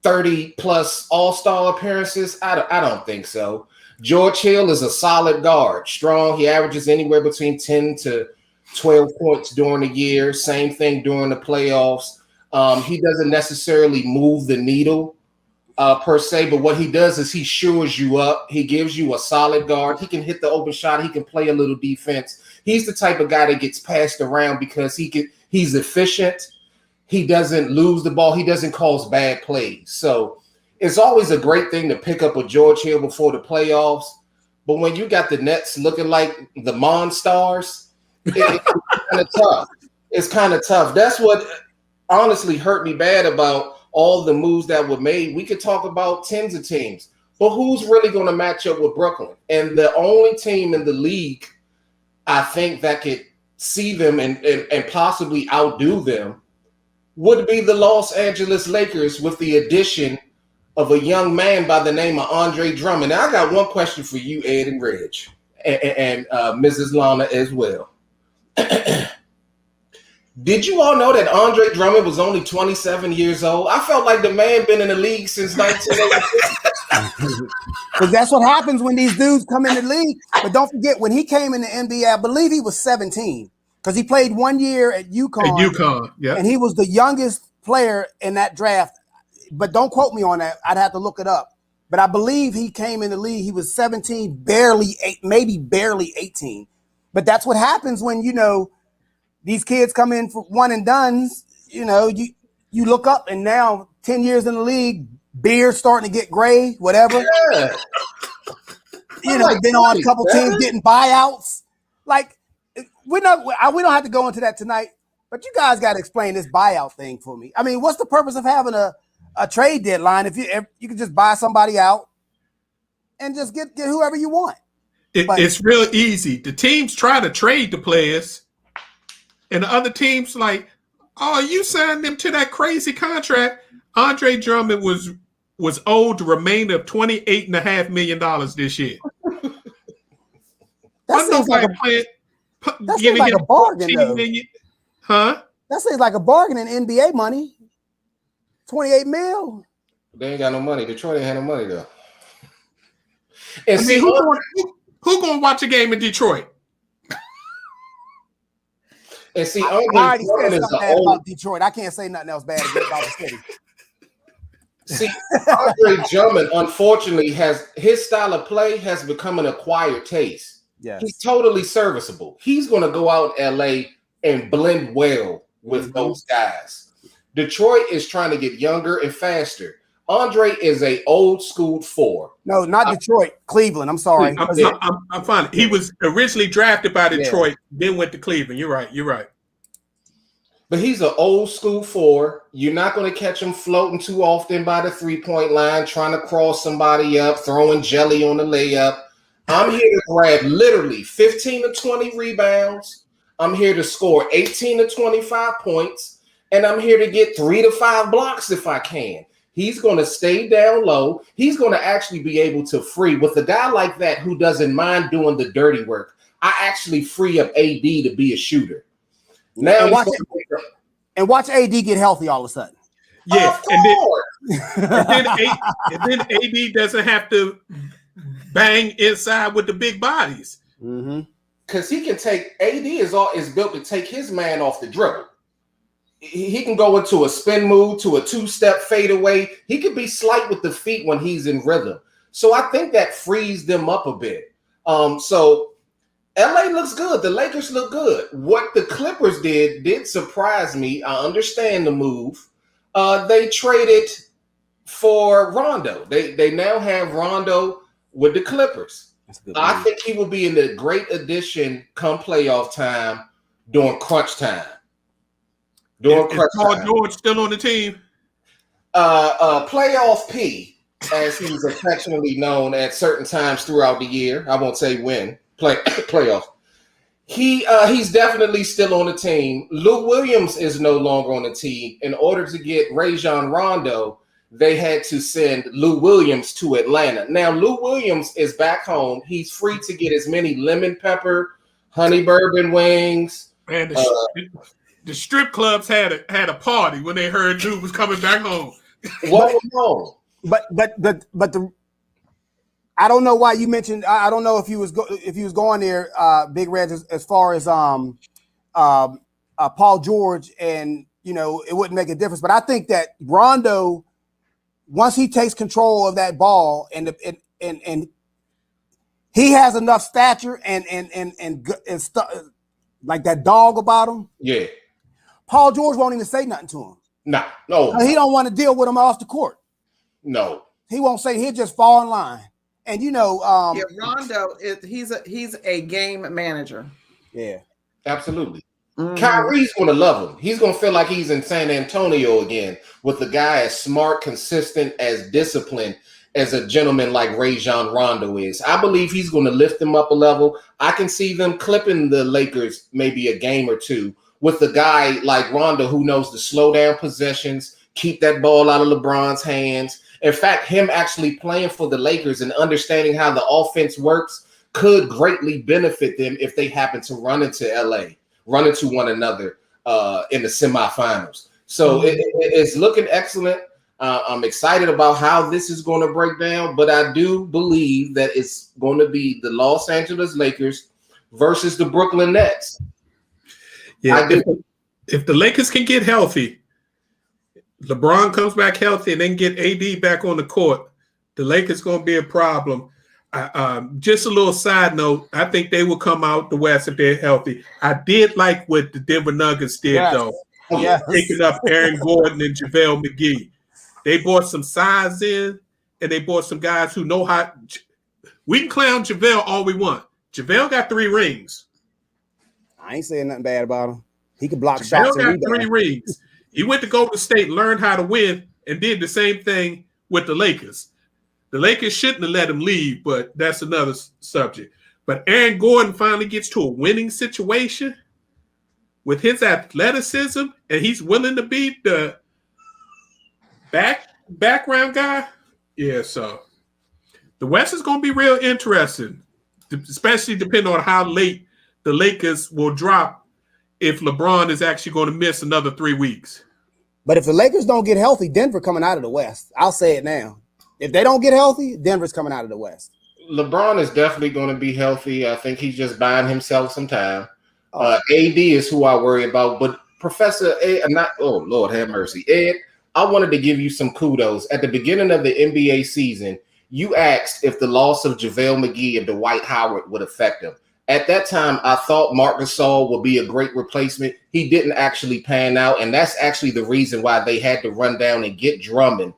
30 plus all-star appearances? I don't think so. George Hill is a solid guard, strong. He averages anywhere between 10 to 12 points during the year. Same thing during the playoffs. He doesn't necessarily move the needle per se, but what he does is he shores you up. He gives you a solid guard. He can hit the open shot. He can play a little defense. He's the type of guy that gets passed around because he's efficient. He doesn't lose the ball. He doesn't cause bad plays. So it's always a great thing to pick up a George Hill before the playoffs. But when you got the Nets looking like the Monstars, it's kind of tough. It's kind of tough. That's what honestly hurt me bad about all the moves that were made. We could talk about tens of teams, but who's really going to match up with Brooklyn? And the only team in the league, I think, that could see them and possibly outdo them would be the Los Angeles Lakers with the addition of a young man by the name of Andre Drummond. Now, I got one question for you, Ed and Reg, and Mrs. Lana as well. Did you all know that Andre Drummond was only 27 years old? I felt like the man been in the league since 1986. Because that's what happens when these dudes come in the league. But don't forget, when he came in the NBA, I believe he was 17 because he played 1 year at UConn. Yeah. And he was the youngest player in that draft. But don't quote me on that. I'd have to look it up. But I believe he came in the league. He was 17, maybe barely 18. But that's what happens when, these kids come in for one and dones. You look up and now 10 years in the league, beard's starting to get gray, whatever. Yeah. Been on a couple teams getting buyouts. Like, we don't have to go into that tonight, but you guys got to explain this buyout thing for me. I mean, what's the purpose of having a trade deadline if you can just buy somebody out and just get whoever you want? It's real easy. The teams try to trade the players, and the other teams like, Oh, you signed them to that crazy contract. Andre Drummond was owed the remainder of $28.5 million this year. That seems like a bargain, though. Million. Huh? That seems like a bargain in NBA money. 28 mil. They ain't got no money. Detroit ain't had no money though. And who gonna watch a game in Detroit? And see, I already said something bad about Detroit. I can't say nothing else bad about the city. See, Andre Drummond, unfortunately, his style of play has become an acquired taste. Yes. He's totally serviceable. He's going to go out in LA and blend well with those guys. Detroit is trying to get younger and faster. Andre is a old school 4. No, not Detroit, Cleveland. I'm sorry. I'm fine. He was originally drafted by Detroit, then went to Cleveland. You're right. But he's an old school 4. You're not going to catch him floating too often by the 3-point line, trying to cross somebody up, throwing jelly on the layup. I'm here to grab literally 15 to 20 rebounds. I'm here to score 18 to 25 points. And I'm here to get 3 to 5 blocks if I can. He's going to stay down low. He's going to actually be able to free. With a guy like that who doesn't mind doing the dirty work, I actually free up AD to be a shooter. Now and watch AD get healthy all of a sudden. Yeah, and then AD doesn't have to bang inside with the big bodies. Because he can take AD is built to take his man off the dribble. He can go into a spin move to a 2-step fadeaway. He can be slight with the feet when he's in rhythm. So I think that frees them up a bit. So LA looks good. The Lakers look good. What the Clippers did surprise me. I understand the move. They traded for Rondo. They now have Rondo with the Clippers. I think he will be in a great addition come playoff time during crunch time. Is Paul George still on the team? Playoff P, as he's affectionately known at certain times throughout the year. I won't say when. Playoff. He's definitely still on the team. Lou Williams is no longer on the team. In order to get Rajon Rondo, they had to send Lou Williams to Atlanta. Now, Lou Williams is back home. He's free to get as many lemon pepper, honey bourbon wings. Man, the strip clubs had a party when they heard Lou was coming back home. What was wrong? But the I don't know why you mentioned. I don't know if he was going there, Big Red, as far as Paul George, and it wouldn't make a difference. But I think that Rondo, once he takes control of that ball, and he has enough stature and like that dog about him. Yeah. Paul George won't even say nothing to him. No. He don't want to deal with him off the court. No. He won't say. He'll just fall in line. And Rondo he's a game manager. Yeah, absolutely. Kyrie's going to love him. He's going to feel like he's in San Antonio again with a guy as smart, consistent, as disciplined as a gentleman like Rajon Rondo is. I believe he's going to lift them up a level. I can see them clipping the Lakers maybe a game or two with a guy like Rondo who knows to slow down possessions, keep that ball out of LeBron's hands. In fact, him actually playing for the Lakers and understanding how the offense works could greatly benefit them if they happen to run into one another in the semifinals. So it's looking excellent. I'm excited about how this is going to break down, but I do believe that it's going to be the Los Angeles Lakers versus the Brooklyn Nets. Yeah, if the Lakers can get healthy, LeBron comes back healthy, and then get AD back on the court, the Lakers going to be a problem. Just a little side note, I think they will come out the West if they're healthy. I did like what the Denver Nuggets did, though. Yes. Picking up Aaron Gordon and JaVale McGee. They brought some size in, and they brought some guys who know how. We can clown JaVale all we want. JaVale got 3 rings. I ain't saying nothing bad about him. He can block JaVale shots. Got 3 rings. He went to Golden State, learned how to win, and did the same thing with the Lakers. The Lakers shouldn't have let him leave, but that's another subject. But Aaron Gordon finally gets to a winning situation. with his athleticism, and he's willing to be the background guy. Yeah, so the West is going to be real interesting, especially depending on how late the Lakers will drop if LeBron is actually going to miss another 3 weeks. But if the Lakers don't get healthy, Denver coming out of the West. I'll say it now. If they don't get healthy, Denver's coming out of the West. LeBron is definitely going to be healthy. I think he's just buying himself some time. AD is who I worry about. But Professor Ed, Lord have mercy. Ed, I wanted to give you some kudos. At the beginning of the NBA season, you asked if the loss of JaVale McGee and Dwight Howard would affect him. At that time, I thought Marc Gasol would be a great replacement. He didn't actually pan out, and that's actually the reason why they had to run down and get Drummond,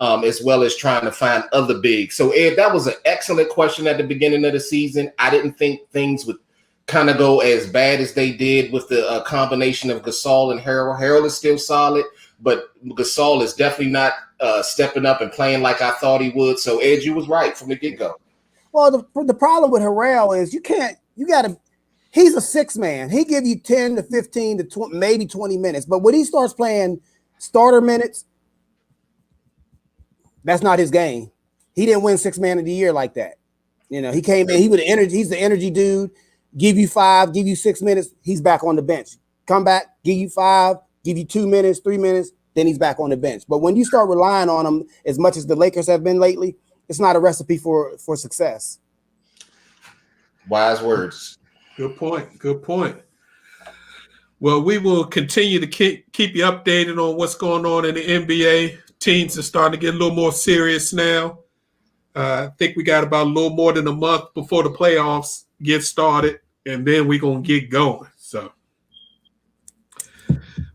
as well as trying to find other bigs. So, Ed, that was an excellent question at the beginning of the season. I didn't think things would kind of go as bad as they did with the combination of Gasol and Harrell. Harrell is still solid, but Gasol is definitely not stepping up and playing like I thought he would. So, Ed, you was right from the get-go. Well, the problem with Harrell is he's a six man. He give you 10 to 15 to 20, maybe 20 minutes. But when he starts playing starter minutes, that's not his game. He didn't win 6 man of the year like that. He came in, he's the energy dude, give you 5, give you 6 minutes, he's back on the bench. Come back, give you 5, give you 2 minutes, 3 minutes, then he's back on the bench. But when you start relying on him as much as the Lakers have been lately, it's not a recipe for success. Wise words. Good point. Well, we will continue to keep you updated on what's going on in the NBA. Teams are starting to get a little more serious now. I think we got about a little more than a month before the playoffs get started, and then we're going to get going. So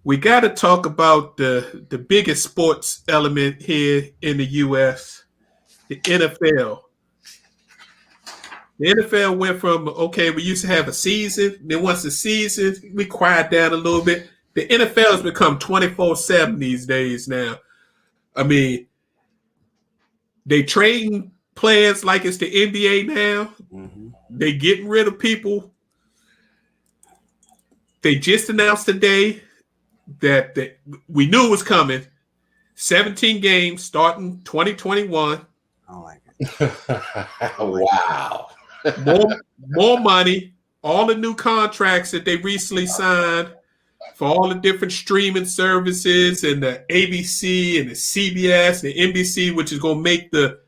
we got to talk about the biggest sports element here in the U.S., the NFL. The NFL went from, we used to have a season. Then once the season, we quiet down a little bit. The NFL has become 24/7 these days now. I mean, they trading players like it's the NBA now. Mm-hmm. They getting rid of people. They just announced today that we knew it was coming. 17 games starting 2021. I like it. Wow. More money, all the new contracts that they recently signed for all the different streaming services and the ABC and the CBS and the NBC, which is going to make the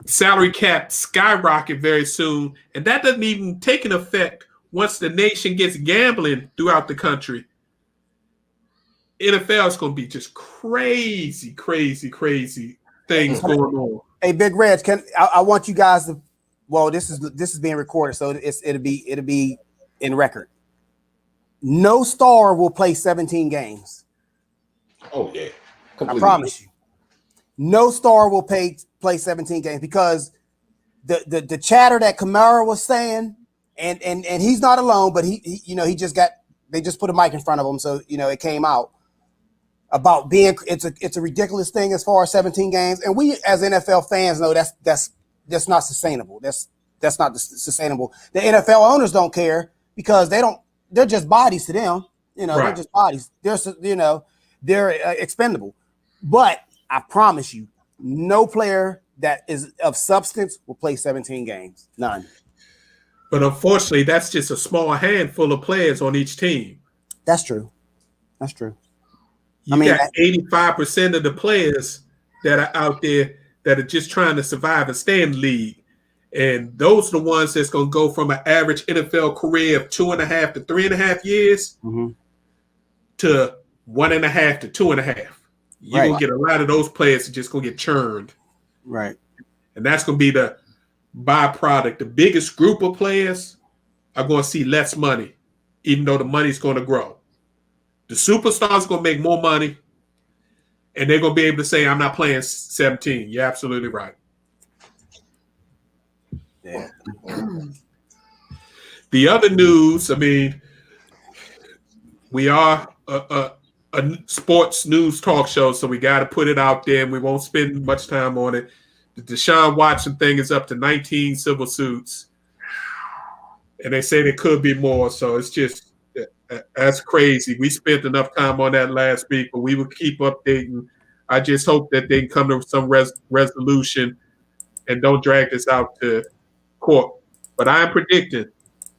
salary cap skyrocket very soon. And that doesn't even take an effect once the nation gets gambling throughout the country. NFL is going to be just crazy things going on. Hey, Big Reg, I want you guys to? Well, this is being recorded, so it'll be in record. No star will play 17 games. Oh yeah, completely. I promise you. No star will play 17 games because the chatter that Kamara was saying, and he's not alone, but he they just put a mic in front of him, so it came out. About being it's a ridiculous thing as far as 17 games, and we as NFL fans know that's not sustainable. That's not sustainable. The NFL owners don't care because they're just bodies to them. Right. They're just bodies. They're expendable. But I promise you, no player that is of substance will play 17 games. None. But unfortunately, that's just a small handful of players on each team. That's true. You got 85% of the players that are out there that are just trying to survive and stay in the league. And those are the ones that's going to go from an average NFL career of 2.5 to 3.5 years to 1.5 to 2.5. You're going to get a lot of those players that just going to get churned. Right. And that's going to be the byproduct. The biggest group of players are going to see less money, even though the money's going to grow. The superstars are going to make more money, and they're going to be able to say, I'm not playing 17. You're absolutely right. Yeah. The other news, I mean, we are a sports news talk show, so we got to put it out there, and we won't spend much time on it. The Deshaun Watson thing is up to 19 civil suits. and they say there could be more. So it's just that's crazy. We spent enough time on that last week, but we will keep updating. I just hope that they can come to some resolution and don't drag this out to court. But I am predicting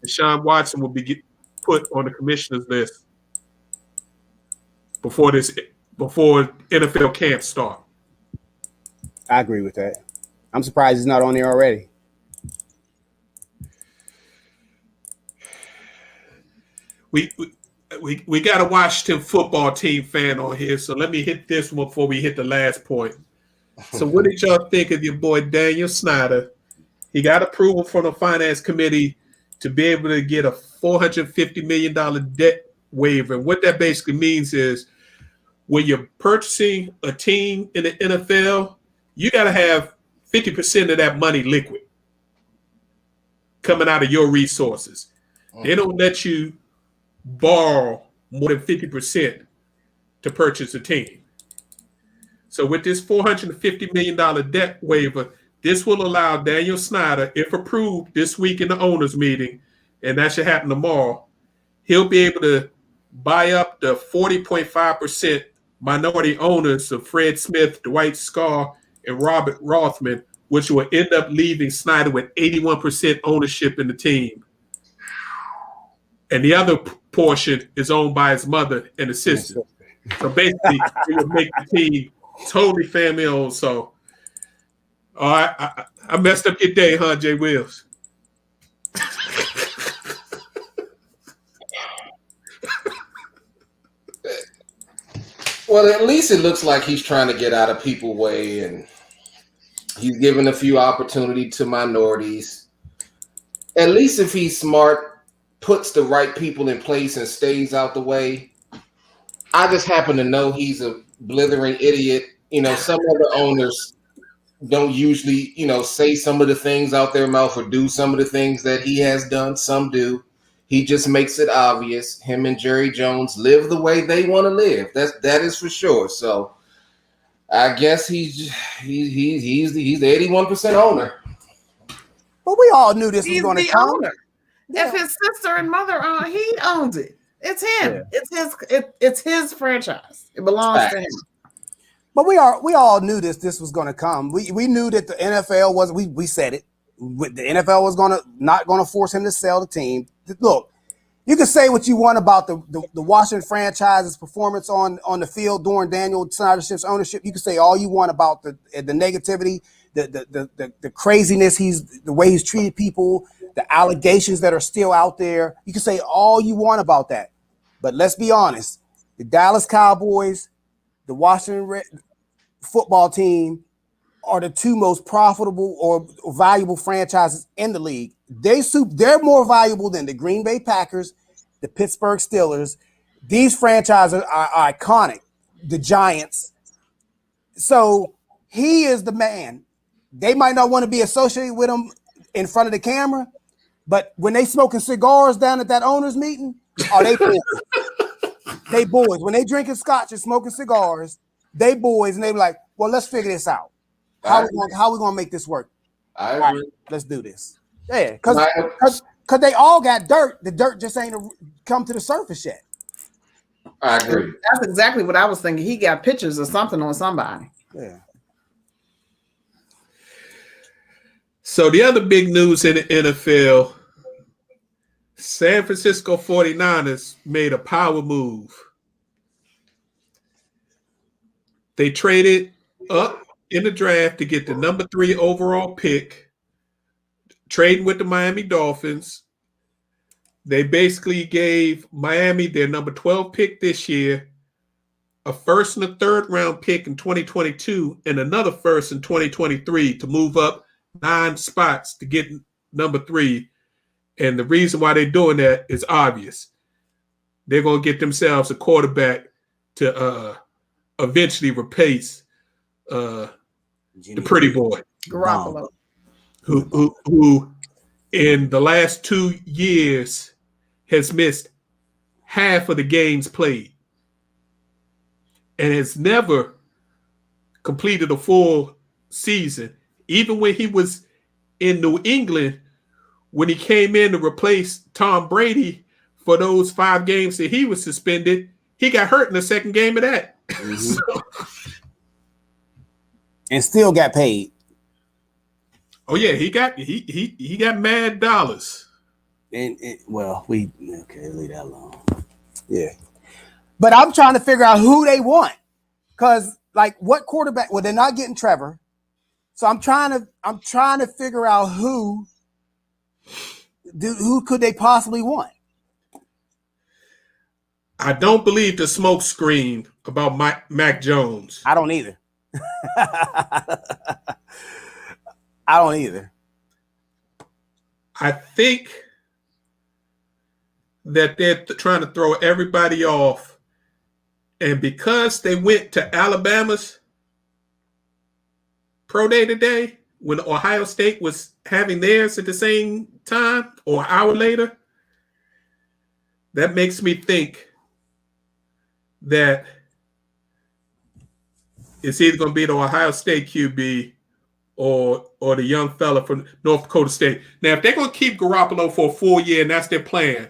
Deshaun Watson will be put on the commissioner's list before NFL camp start. I agree with that. I'm surprised he's not on there already. We got a Washington football team fan on here, so let me hit this one before we hit the last point. So what did y'all think of your boy Daniel Snyder? He got approval from the finance committee to be able to get a $450 million debt waiver. And what that basically means is when you're purchasing a team in the NFL, you got to have 50% of that money liquid coming out of your resources. They don't let you borrow more than 50% to purchase a team. So with this $450 million debt waiver, this will allow Daniel Snyder, if approved this week in the owners meeting, and that should happen tomorrow, he'll be able to buy up the 40.5% minority owners of Fred Smith, Dwight Scar, and Robert Rothman, which will end up leaving Snyder with 81% ownership in the team. And the other portion is owned by his mother and his sister. So basically, it would make the team totally family owned. So, all right, I messed up your day, huh, Jay Wills? Well, at least it looks like he's trying to get out of people's way, and he's giving a few opportunity to minorities. At least if he's smart, puts the right people in place and stays out the way. I just happen to know he's a blithering idiot. You know, some of the owners don't usually, say some of the things out their mouth or do some of the things that he has done. Some do. He just makes it obvious. Him and Jerry Jones live the way they want to live. That is for sure. So I guess he's the 81% owner. But we all knew this was going to come. Owner. Yeah. If his sister and mother own, he owns it. It's him. Yeah. It's his franchise. It belongs to him. But we all knew this was going to come. We knew that the NFL was. We said it. The NFL was not going to force him to sell the team. Look, you can say what you want about the Washington franchise's performance on the field during Daniel Snyder's ownership. You can say all you want about the negativity, the craziness, the way he's treated people, the allegations that are still out there. You can say all you want about that. But let's be honest, the Dallas Cowboys, the Washington football team are the two most profitable or valuable franchises in the league. They're more valuable than the Green Bay Packers, the Pittsburgh Steelers. These franchises are iconic. The Giants. So he is the man. They might not want to be associated with him in front of the camera, but when they smoking cigars down at that owners meeting, they boys. They boys. When they drinking scotch and smoking cigars, they boys, and they be like, well, let's figure this out. How we gonna make this work? I agree. Right, let's do this. Yeah, because they all got dirt. The dirt just ain't come to the surface yet. I agree. That's exactly what I was thinking. He got pictures or something on somebody. Yeah. So the other big news in the NFL, San Francisco 49ers made a power move. They traded up in the draft to get the number 3 overall pick, trading with the Miami Dolphins. They basically gave Miami their number 12 pick this year, a first and a third round pick in 2022, and another first in 2023 to move up 9 spots to get number 3. And the reason why they're doing that is obvious. They're going to get themselves a quarterback to eventually replace the pretty boy, Garoppolo, who in the last 2 years has missed half of the games played and has never completed a full season. Even when he was in New England when he came in to replace Tom Brady for those 5 games that he was suspended, he got hurt in the second game of that. So, and still got paid. oh yeah, he got mad dollars. And well, leave that alone. Yeah, but I'm trying to figure out who they want, because like what quarterback? Well, they're not getting Trevor, so I'm trying to figure out who could they possibly want. I don't believe the smoke screen about Mac Jones. I don't either. I don't either. I think that they're trying to throw everybody off. And because they went to Alabama's Pro Day today, when Ohio State was having theirs at the same time or an hour later, that makes me think that it's either going to be the Ohio State QB or the young fella from North Dakota State. Now, if they're going to keep Garoppolo for a full year and that's their plan,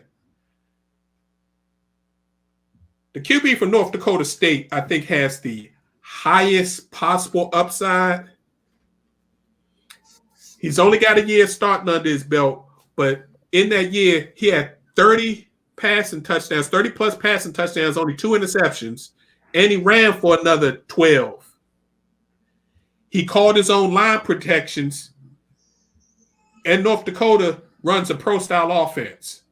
the QB from North Dakota State, I think, has the highest possible upside. He's only got a year starting under his belt, but in that year, he had 30 passing touchdowns, 30-plus passing touchdowns, only 2 interceptions, and he ran for another 12. He called his own line protections, and North Dakota runs a pro-style offense.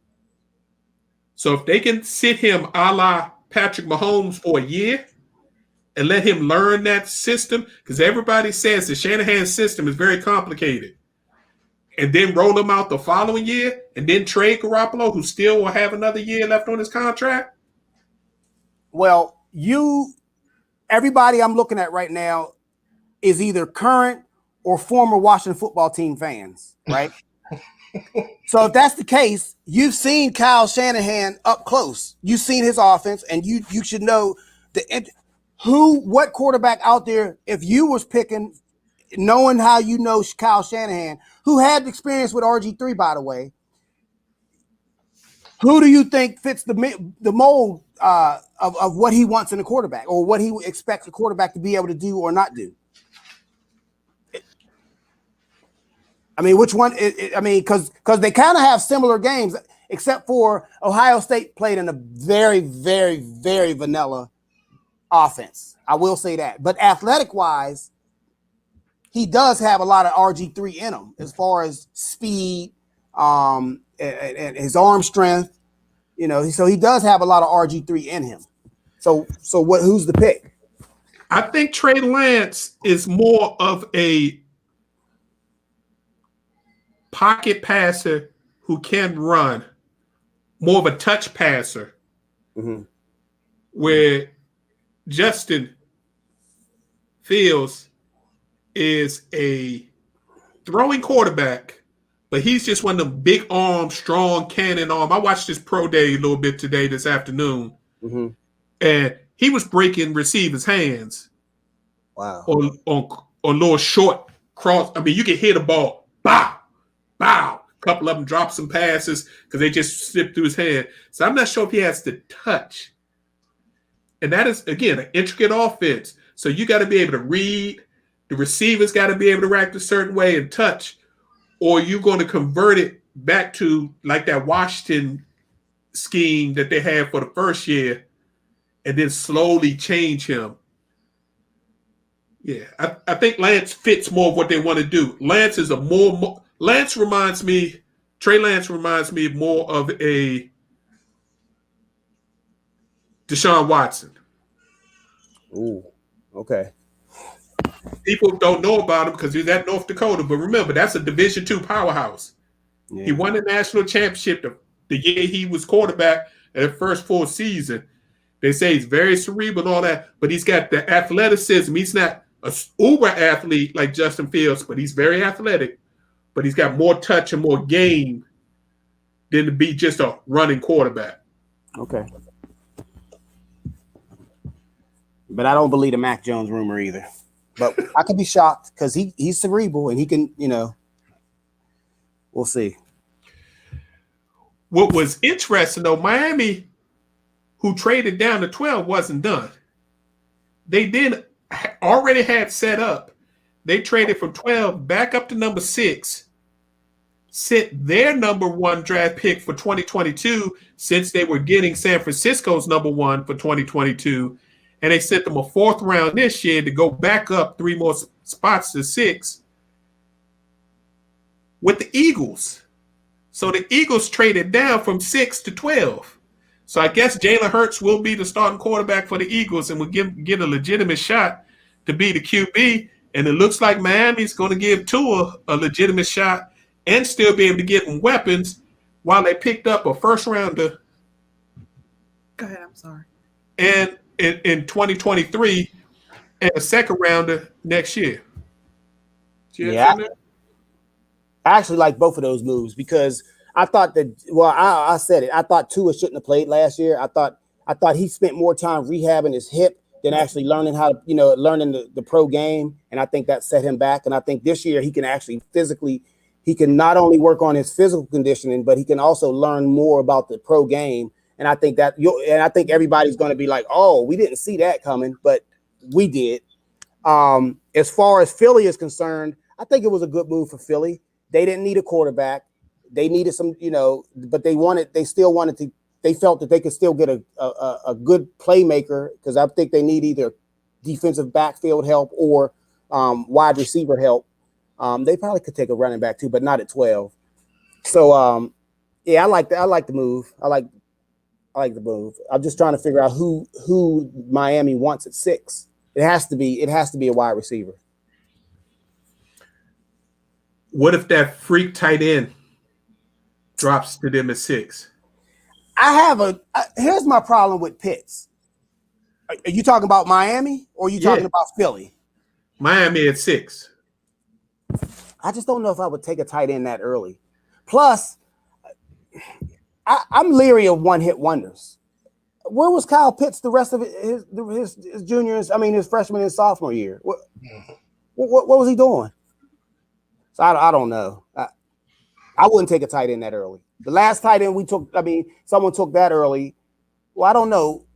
So if they can sit him a la Patrick Mahomes for a year and let him learn that system, because everybody says the Shanahan system is very complicated, and then roll him out the following year and then trade Garoppolo, who still will have another year left on his contract? Well, everybody I'm looking at right now is either current or former Washington football team fans, right? So if that's the case, you've seen Kyle Shanahan up close. You've seen his offense, and you should know what quarterback out there, if you was picking, knowing how you know Kyle Shanahan, who had experience with RG3, by the way, who do you think fits the mold of what he wants in a quarterback, or what he expects a quarterback to be able to do or not do? I mean, which one? Because they kind of have similar games, except for Ohio State played in a very, very, very vanilla offense. I will say that. But athletic-wise, he does have a lot of RG3 in him as far as speed, and his arm strength. So he does have a lot of RG3 in him. So who's the pick? I think Trey Lance is more of a pocket passer who can run, more of a touch passer, where Justin Fields is a throwing quarterback, but he's just one of them big arm, strong cannon arm. I watched his pro day a little bit today, this afternoon, and he was breaking receivers' hands. Wow. On little short cross. I mean, you can hit a ball, bow. A couple of them drop some passes because they just slipped through his hand. So I'm not sure if he has the touch. And that is, again, an intricate offense. So you got to be able to read. The receivers got to be able to react a certain way and touch, or you're going to convert it back to like that Washington scheme that they had for the first year and then slowly change him. Yeah, I think Lance fits more of what they want to do. Trey Lance reminds me more of a Deshaun Watson. Ooh, okay. People don't know about him because he's at North Dakota, but remember, that's a Division II powerhouse. Yeah. He won the national championship the year he was quarterback at the first full season. They say he's very cerebral and all that, but he's got the athleticism. He's not an uber athlete like Justin Fields, but he's very athletic. But he's got more touch and more game than to be just a running quarterback. Okay. But I don't believe the Mac Jones rumor either. But I could be shocked because he's cerebral and he can, we'll see. what was interesting though, Miami, who traded down to 12, wasn't done. They did already had set up. They traded from 12 back up to number 6, sent their number 1 draft pick for 2022 since they were getting San Francisco's number 1 for 2022, and they sent them a 4th round this year to go back up 3 more spots to 6 with the Eagles. So the Eagles traded down from 6 to 12. So I guess Jalen Hurts will be the starting quarterback for the Eagles and will get a legitimate shot to be the QB. And it looks like Miami's going to give Tua a legitimate shot and still be able to get them weapons while they picked up a first rounder. Go ahead. I'm sorry. And in 2023 and a second rounder next year. Yeah. I actually like both of those moves because I thought that, well, I said it. I thought Tua shouldn't have played last year. I thought he spent more time rehabbing his hip than actually learning how to, learning the pro game. And I think that set him back. And I think this year he can actually he can not only work on his physical conditioning, but he can also learn more about the pro game. And I think everybody's going to be like, oh, we didn't see that coming, but we did. As far as Philly is concerned, I think it was a good move for Philly. They didn't need a quarterback. They needed some, but they felt that they could still get a good playmaker because I think they need either defensive backfield help or wide receiver help. They probably could take a running back too, but not at 12. So I like the move. I like the move. I'm just trying to figure out who Miami wants at 6. It has to be a wide receiver. What if that freak tight end drops to them at 6? Here's my problem with Pitts. Are you talking about Miami or are you talking about Philly? Miami at 6. I just don't know if I would take a tight end that early. Plus, I'm leery of one-hit wonders. Where was Kyle Pitts the rest of his juniors? I mean, his freshman and sophomore year. What was he doing? So I don't know. I wouldn't take a tight end that early. The last tight end someone took that early. Well, I don't know.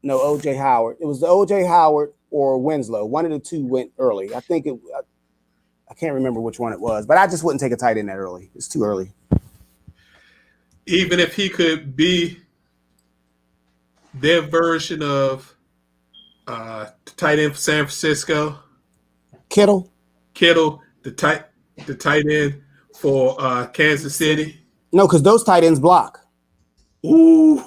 No, O.J. Howard. It was the O.J. Howard or Winslow. One of the two went early. I think I can't remember which one it was, but I just wouldn't take a tight end that early. It's too early. Even if he could be their version of the tight end for San Francisco. Kittle, the tight end for Kansas City. No, because those tight ends block. Ooh.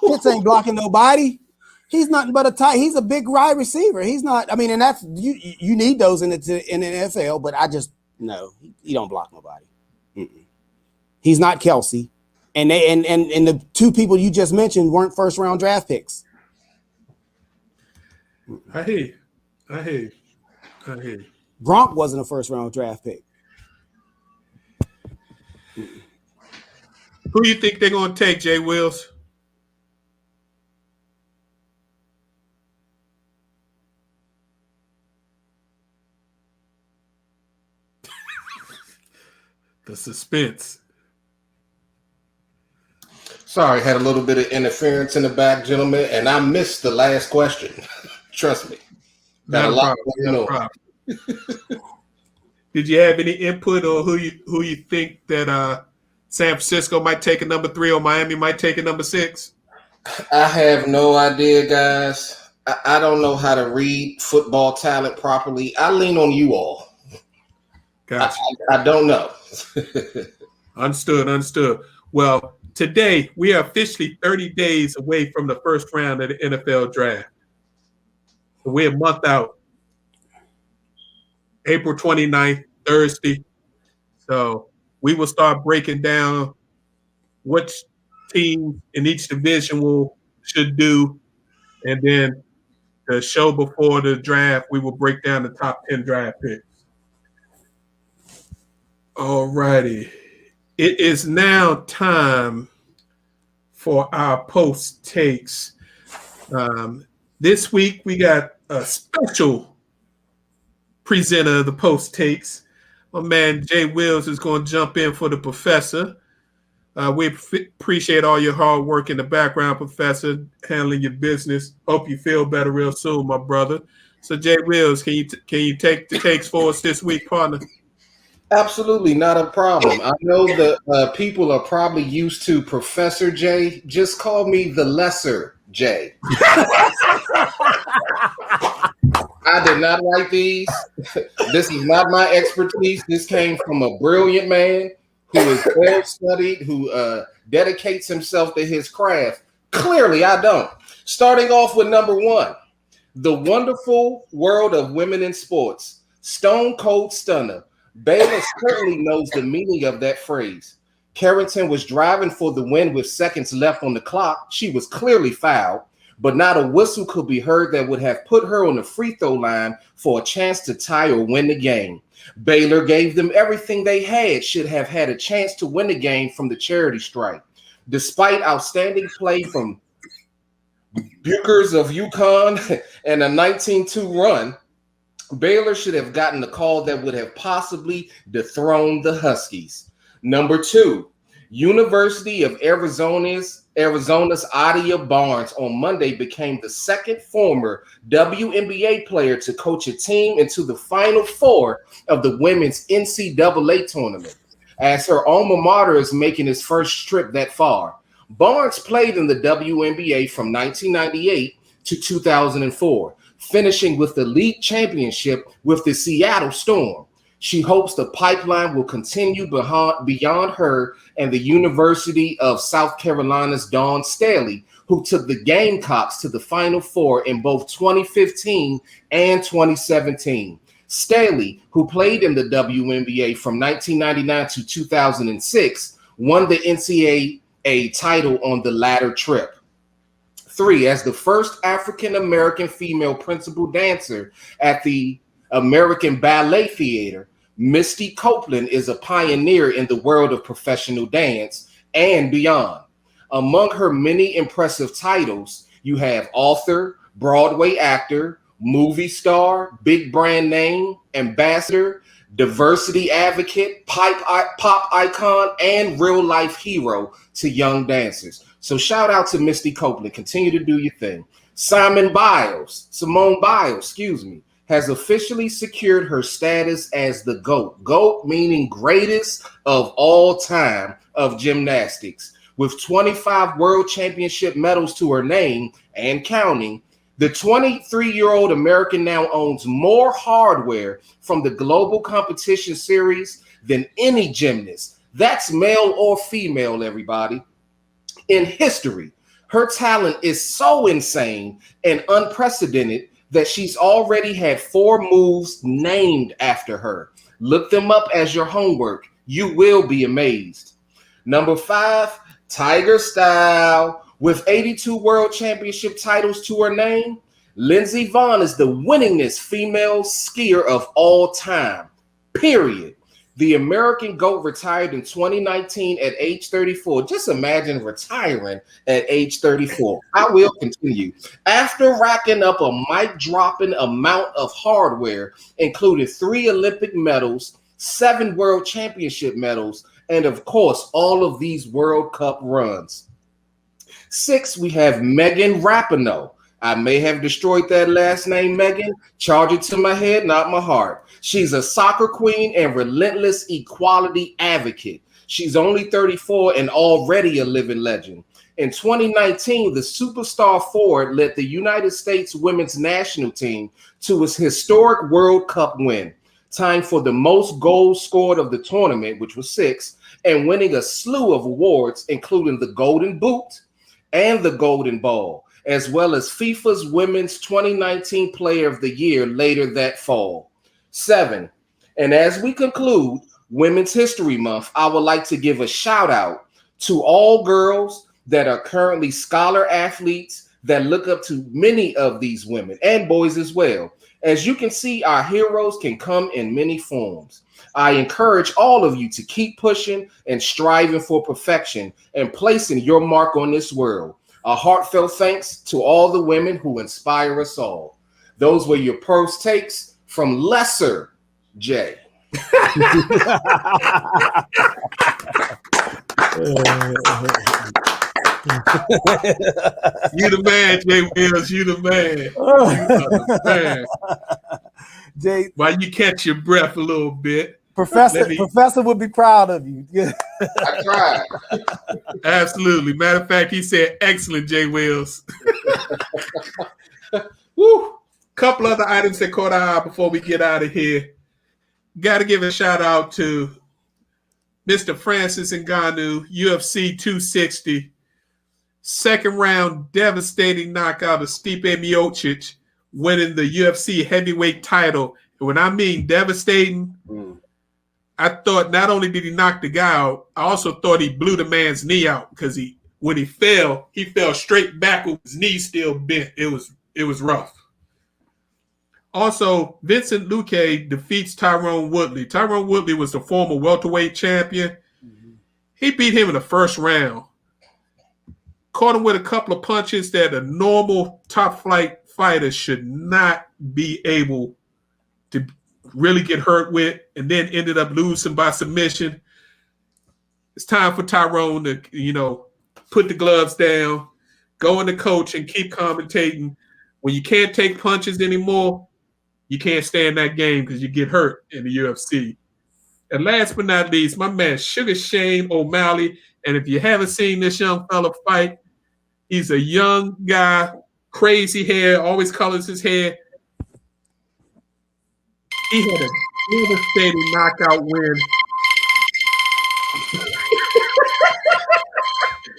Pitts ain't blocking nobody. He's nothing but a tight. He's a big wide receiver. He's not. I mean, and that's you need those in the NFL. But I just no, he don't block nobody. Mm-mm. He's not Kelsey, and the two people you just mentioned weren't first round draft picks. I hear you. Gronk wasn't a first round draft pick. Who you think they're going to take, Jay Wills? The suspense. Sorry, had a little bit of interference in the back, gentlemen, and I missed the last question. Trust me. Got a lot going on. Did you have any input on who you think that San Francisco might take a number 3 or Miami might take a number 6? I have no idea, guys. I don't know how to read football talent properly. I lean on you all. Gotcha. I don't know. Understood. Well, today we are officially 30 days away from the first round of the NFL draft. So we're a month out. April 29th, Thursday. So we will start breaking down which team in each division should do. And then the show before the draft, we will break down the top 10 draft picks. All righty. It is now time for our post takes. This week, we got a special presenter of the post takes. My man Jay Wills is going to jump in for the professor. We appreciate all your hard work in the background, Professor, handling your business. Hope you feel better real soon, my brother. So, Jay Wills, can you take the takes for us this week, partner? Absolutely, not a problem. I know the people are probably used to Professor J. Just call me the Lesser J. I did not write these. This is not my expertise. This came from a brilliant man who is well studied, who dedicates himself to his craft. Clearly, I don't. Starting off with number one, the wonderful world of women in sports. Stone Cold Stunner. Baylor certainly knows the meaning of that phrase. Carrington was driving for the win with seconds left on the clock. She was clearly fouled, but not a whistle could be heard that would have put her on the free throw line for a chance to tie or win the game. Baylor gave them everything they had, should have had a chance to win the game from the charity strike. Despite outstanding play from Bukers of UConn and a 19-2 run, Baylor should have gotten the call that would have possibly dethroned the Huskies. Number two, University of Arizona's Adia Barnes on Monday became the second former WNBA player to coach a team into the Final Four of the women's NCAA tournament, as her alma mater is making its first trip that far. Barnes played in the WNBA from 1998 to 2004. Finishing with the league championship with the Seattle Storm. She hopes the pipeline will continue beyond her and the University of South Carolina's Dawn Staley, who took the Gamecocks to the Final Four in both 2015 and 2017. Staley, who played in the WNBA from 1999 to 2006, won the NCAA title on the latter trip. 3, as the first African-American female principal dancer at the American Ballet Theater, Misty Copeland is a pioneer in the world of professional dance and beyond. Among her many impressive titles, you have author, Broadway actor, movie star, big brand name, ambassador, diversity advocate, pop icon, and real-life hero to young dancers. So shout out to Misty Copeland. Continue to do your thing. Simone Biles, has officially secured her status as the GOAT. GOAT meaning greatest of all time of gymnastics. With 25 world championship medals to her name and counting, the 23-year-old American now owns more hardware from the Global Competition Series than any gymnast. That's male or female, everybody. In history, her talent is so insane and unprecedented that she's already had 4 moves named after her. Look them up as your homework. You will be amazed. Number 5, Tiger Style. With 82 world championship titles to her name, Lindsey Vonn is the winningest female skier of all time, period. The American GOAT retired in 2019 at age 34. Just imagine retiring at age 34. I will continue. After racking up a mic-dropping amount of hardware, including 3 Olympic medals, 7 World Championship medals, and of course, all of these World Cup runs. 6, we have Megan Rapinoe. I may have destroyed that last name, Megan. Charge it to my head, not my heart. She's a soccer queen and relentless equality advocate. She's only 34 and already a living legend. In 2019, the superstar forward led the United States women's national team to its historic World Cup win, tying for the most goals scored of the tournament, which was 6, and winning a slew of awards, including the Golden Boot and the Golden Ball, as well as FIFA's Women's 2019 Player of the Year later that fall. 7, and as we conclude Women's History Month, I would like to give a shout out to all girls that are currently scholar athletes that look up to many of these women, and boys as well. As you can see, our heroes can come in many forms. I encourage all of you to keep pushing and striving for perfection and placing your mark on this world. A heartfelt thanks to all the women who inspire us all. Those were your pros takes from Lesser J. You the man, Jay Wills. You the man. You are the man. Jay, While you catch your breath a little bit. Professor would be proud of you. I tried. Absolutely. Matter of fact, he said, excellent, Jay Wills. Woo. Couple other items that caught our eye before we get out of here. Got to give a shout out to Mr. Francis Ngannou, UFC 260. Second round devastating knockout of Stipe Miocic, winning the UFC heavyweight title. And when I mean devastating, I thought not only did he knock the guy out, I also thought he blew the man's knee out because when he fell straight back with his knee still bent. It was rough. Also, Vincent Luque defeats Tyrone Woodley. Tyrone Woodley was the former welterweight champion. He beat him in the first round. Caught him with a couple of punches that a normal top flight fighter should not be able to really get hurt with, and then ended up losing by submission. It's time for Tyrone to, put the gloves down, go in the coach and keep commentating. When you can't take punches anymore, you can't stay in that game because you get hurt in the UFC. And last but not least, my man Sugar Shane O'Malley. And if you haven't seen this young fella fight, he's a young guy, crazy hair, always colors his hair. He had a devastating knockout win.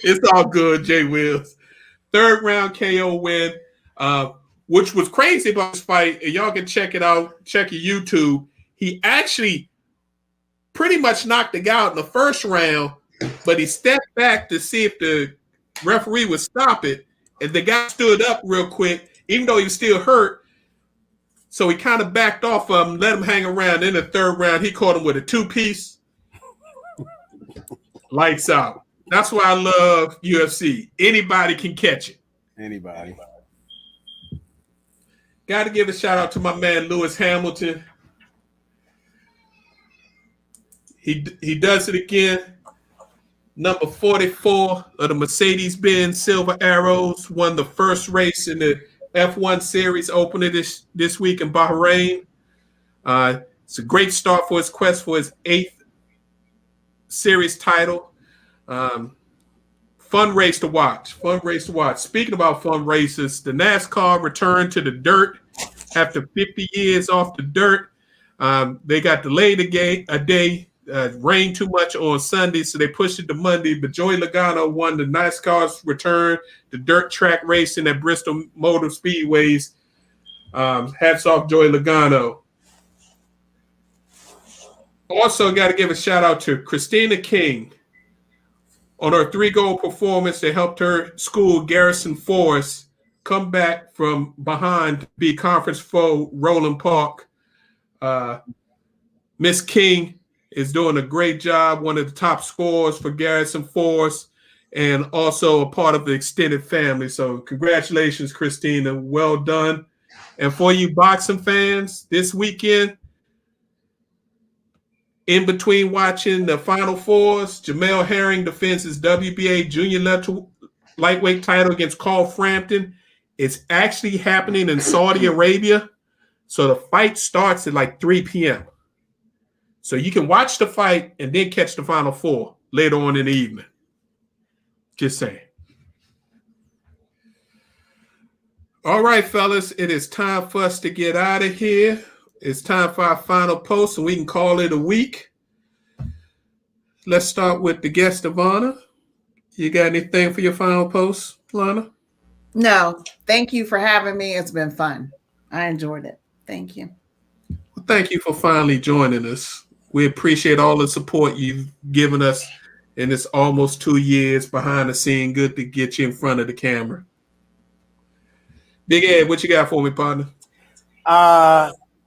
It's all good, Jay Wills. Third round KO win, which was crazy about this fight. And y'all can check it out. Check your YouTube. He actually pretty much knocked the guy out in the first round, but he stepped back to see if the referee would stop it. And the guy stood up real quick, even though he was still hurt. So he kind of backed off of him, let him hang around. In the third round, he caught him with a two-piece. Lights out. That's why I love UFC. Anybody can catch it. Anybody. Got to give a shout out to my man Lewis Hamilton. He does it again. Number 44 of the Mercedes-Benz Silver Arrows won the first race in the F1 Series opener this week in Bahrain. It's a great start for his quest for his 8th series title. Fun race to watch. Speaking about fun races, the NASCAR returned to the dirt after 50 years off the dirt. They got delayed a day. Rained too much on Sunday, so they pushed it to Monday. But Joey Logano won the NASCAR's return to dirt track racing at Bristol Motor Speedways. Hats off Joey Logano. Also got to give a shout out to Christina King on her 3-goal performance that helped her school Garrison Forest come back from behind to be conference foe Roland Park. Miss King is doing a great job, one of the top scorers for Garrison Forest, and also a part of the extended family. So congratulations, Christina. Well done. And for you boxing fans, this weekend, in between watching the Final Fours, Jamel Herring defends his WBA junior lightweight title against Carl Frampton. It's actually happening in Saudi Arabia. So the fight starts at like 3 p.m. So you can watch the fight and then catch the Final Four later on in the evening. Just saying. All right, fellas, it is time for us to get out of here. It's time for our final post, and we can call it a week. Let's start with the guest of honor. You got anything for your final post, Lana? No, thank you for having me. It's been fun. I enjoyed it. Thank you. Well, thank you for finally joining us. We appreciate all the support you've given us in this almost 2 years behind the scene. Good to get you in front of the camera. Big Ed, what you got for me, partner?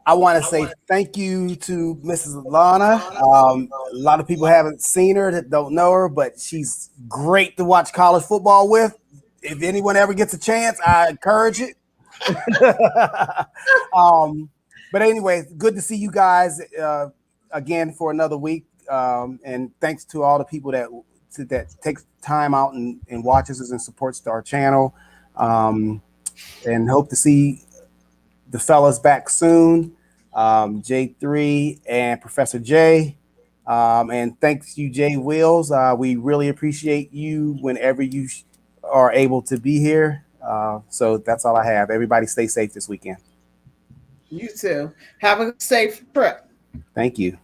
I want to say thank you to Mrs. Lana. A lot of people haven't seen her that don't know her, but she's great to watch college football with. If anyone ever gets a chance, I encourage it. But anyway, good to see you guys again for another week. And thanks to all the people that that takes time out and watches us and supports our channel. And hope to see the fellas back soon. J3 and Professor J. And thanks you, Jay Wills. We really appreciate you whenever you are able to be here. So that's all I have. Everybody stay safe this weekend. You too. Have a safe trip. Thank you.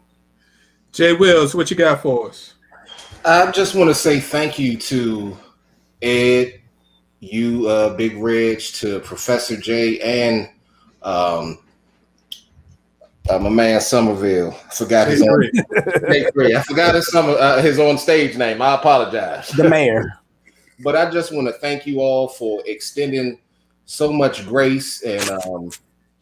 Jay Wills, what you got for us? I just want to say thank you to Ed, you, Big Reg, to Professor J, and my man Somerville. I forgot his own. I forgot his on stage name. I apologize. The mayor. But I just want to thank you all for extending so much grace and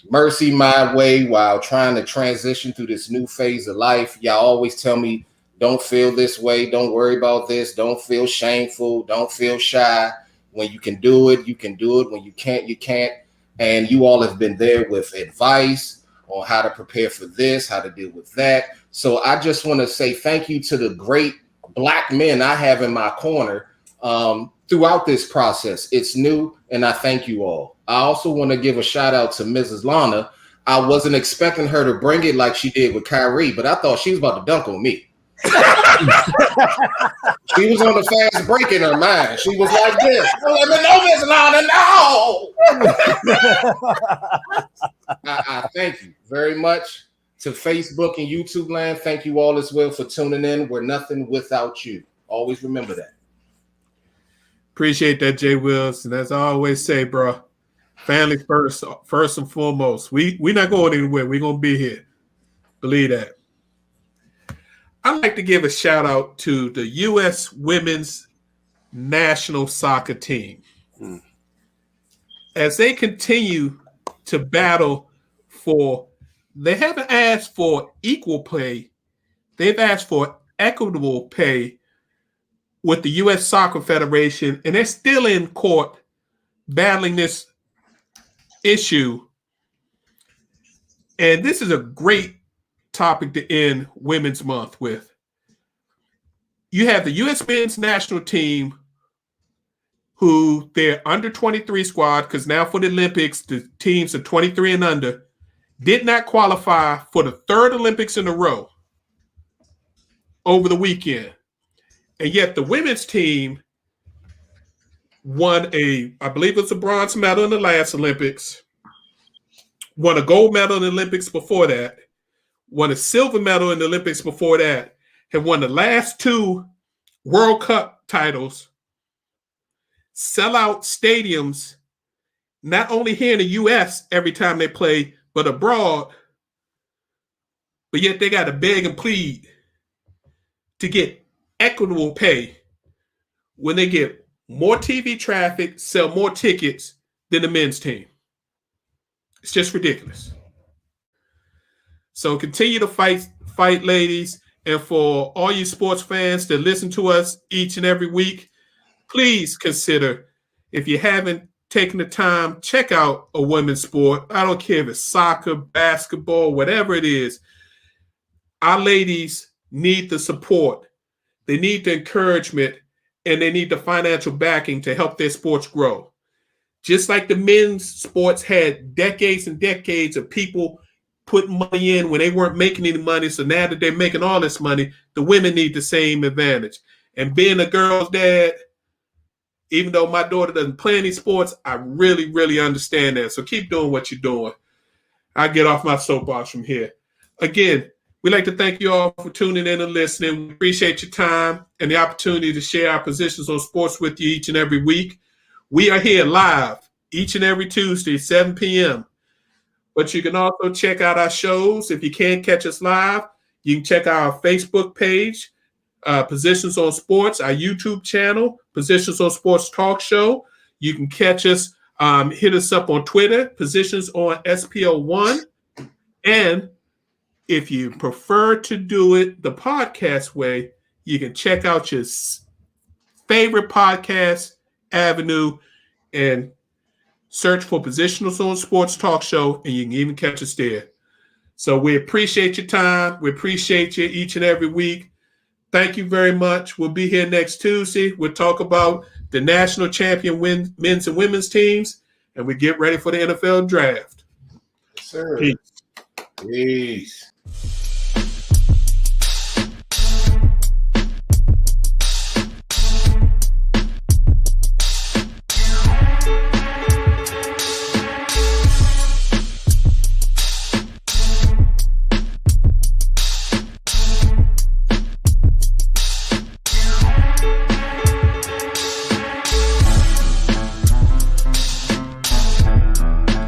mercy my way while trying to transition through this new phase of life. Y'all always tell me, don't feel this way. Don't worry about this. Don't feel shameful. Don't feel shy. When you can do it, you can do it. When you can't, you can't. And you all have been there with advice on how to prepare for this, how to deal with that. So I just want to say thank you to the great Black men I have in my corner throughout this process. It's new, and I thank you all. I also want to give a shout out to Mrs. Lana. I wasn't expecting her to bring it like she did with Kyrie, but I thought she was about to dunk on me. She was on the fast break in her mind. She was like this. Let me know, Miss Lana, no. I thank you very much to Facebook and YouTube land. Thank you all as well for tuning in. We're nothing without you. Always remember that. Appreciate that, Jay Wills. And as I always say, bro, family first and foremost. We're not going anywhere. We're going to be here. Believe that. I'd like to give a shout out to the U.S. women's national soccer team. As they continue to battle they haven't asked for equal pay. They've asked for equitable pay with the U.S. Soccer Federation, and they're still in court battling this issue. And this is a great topic to end Women's Month with. You have the U.S. men's national team, who their under 23 squad, because now for the Olympics, the teams are 23 and under, did not qualify for the third Olympics in a row over the weekend. And yet the women's team won I believe it was a bronze medal in the last Olympics, won a gold medal in the Olympics before that, won a silver medal in the Olympics before that, have won the last two World Cup titles, sell out stadiums, not only here in the U.S. every time they play, but abroad. But yet they got to beg and plead to get equitable pay when they get more TV traffic, sell more tickets than the men's team. It's just ridiculous. So continue to fight, ladies. And for all you sports fans that listen to us each and every week, please consider, if you haven't taken the time, check out a women's sport. I don't care if it's soccer, basketball, whatever it is. Our ladies need the support. They need the encouragement, and they need the financial backing to help their sports grow. Just like the men's sports had decades and decades of people putting money in when they weren't making any money, so now that they're making all this money, the women need the same advantage. And being a girl's dad, even though my daughter doesn't play any sports, I really, really understand that. So keep doing what you're doing. I'll get off my soapbox from here. Again, we'd like to thank you all for tuning in and listening. We appreciate your time and the opportunity to share our positions on sports with you each and every week. We are here live each and every Tuesday, 7 p.m. But you can also check out our shows. If you can't catch us live, you can check out our Facebook page, Positions on Sports, our YouTube channel, Positions on Sports Talk Show. You can catch us, hit us up on Twitter, Positions on SPO1. And if you prefer to do it the podcast way, you can check out your favorite podcast avenue and search for Positionals on Sports Talk Show, and you can even catch us there. So we appreciate your time. We appreciate you each and every week. Thank you very much. We'll be here next Tuesday. We'll talk about the national champion men's and women's teams, and we get ready for the NFL draft. Yes, sir. Peace. Peace.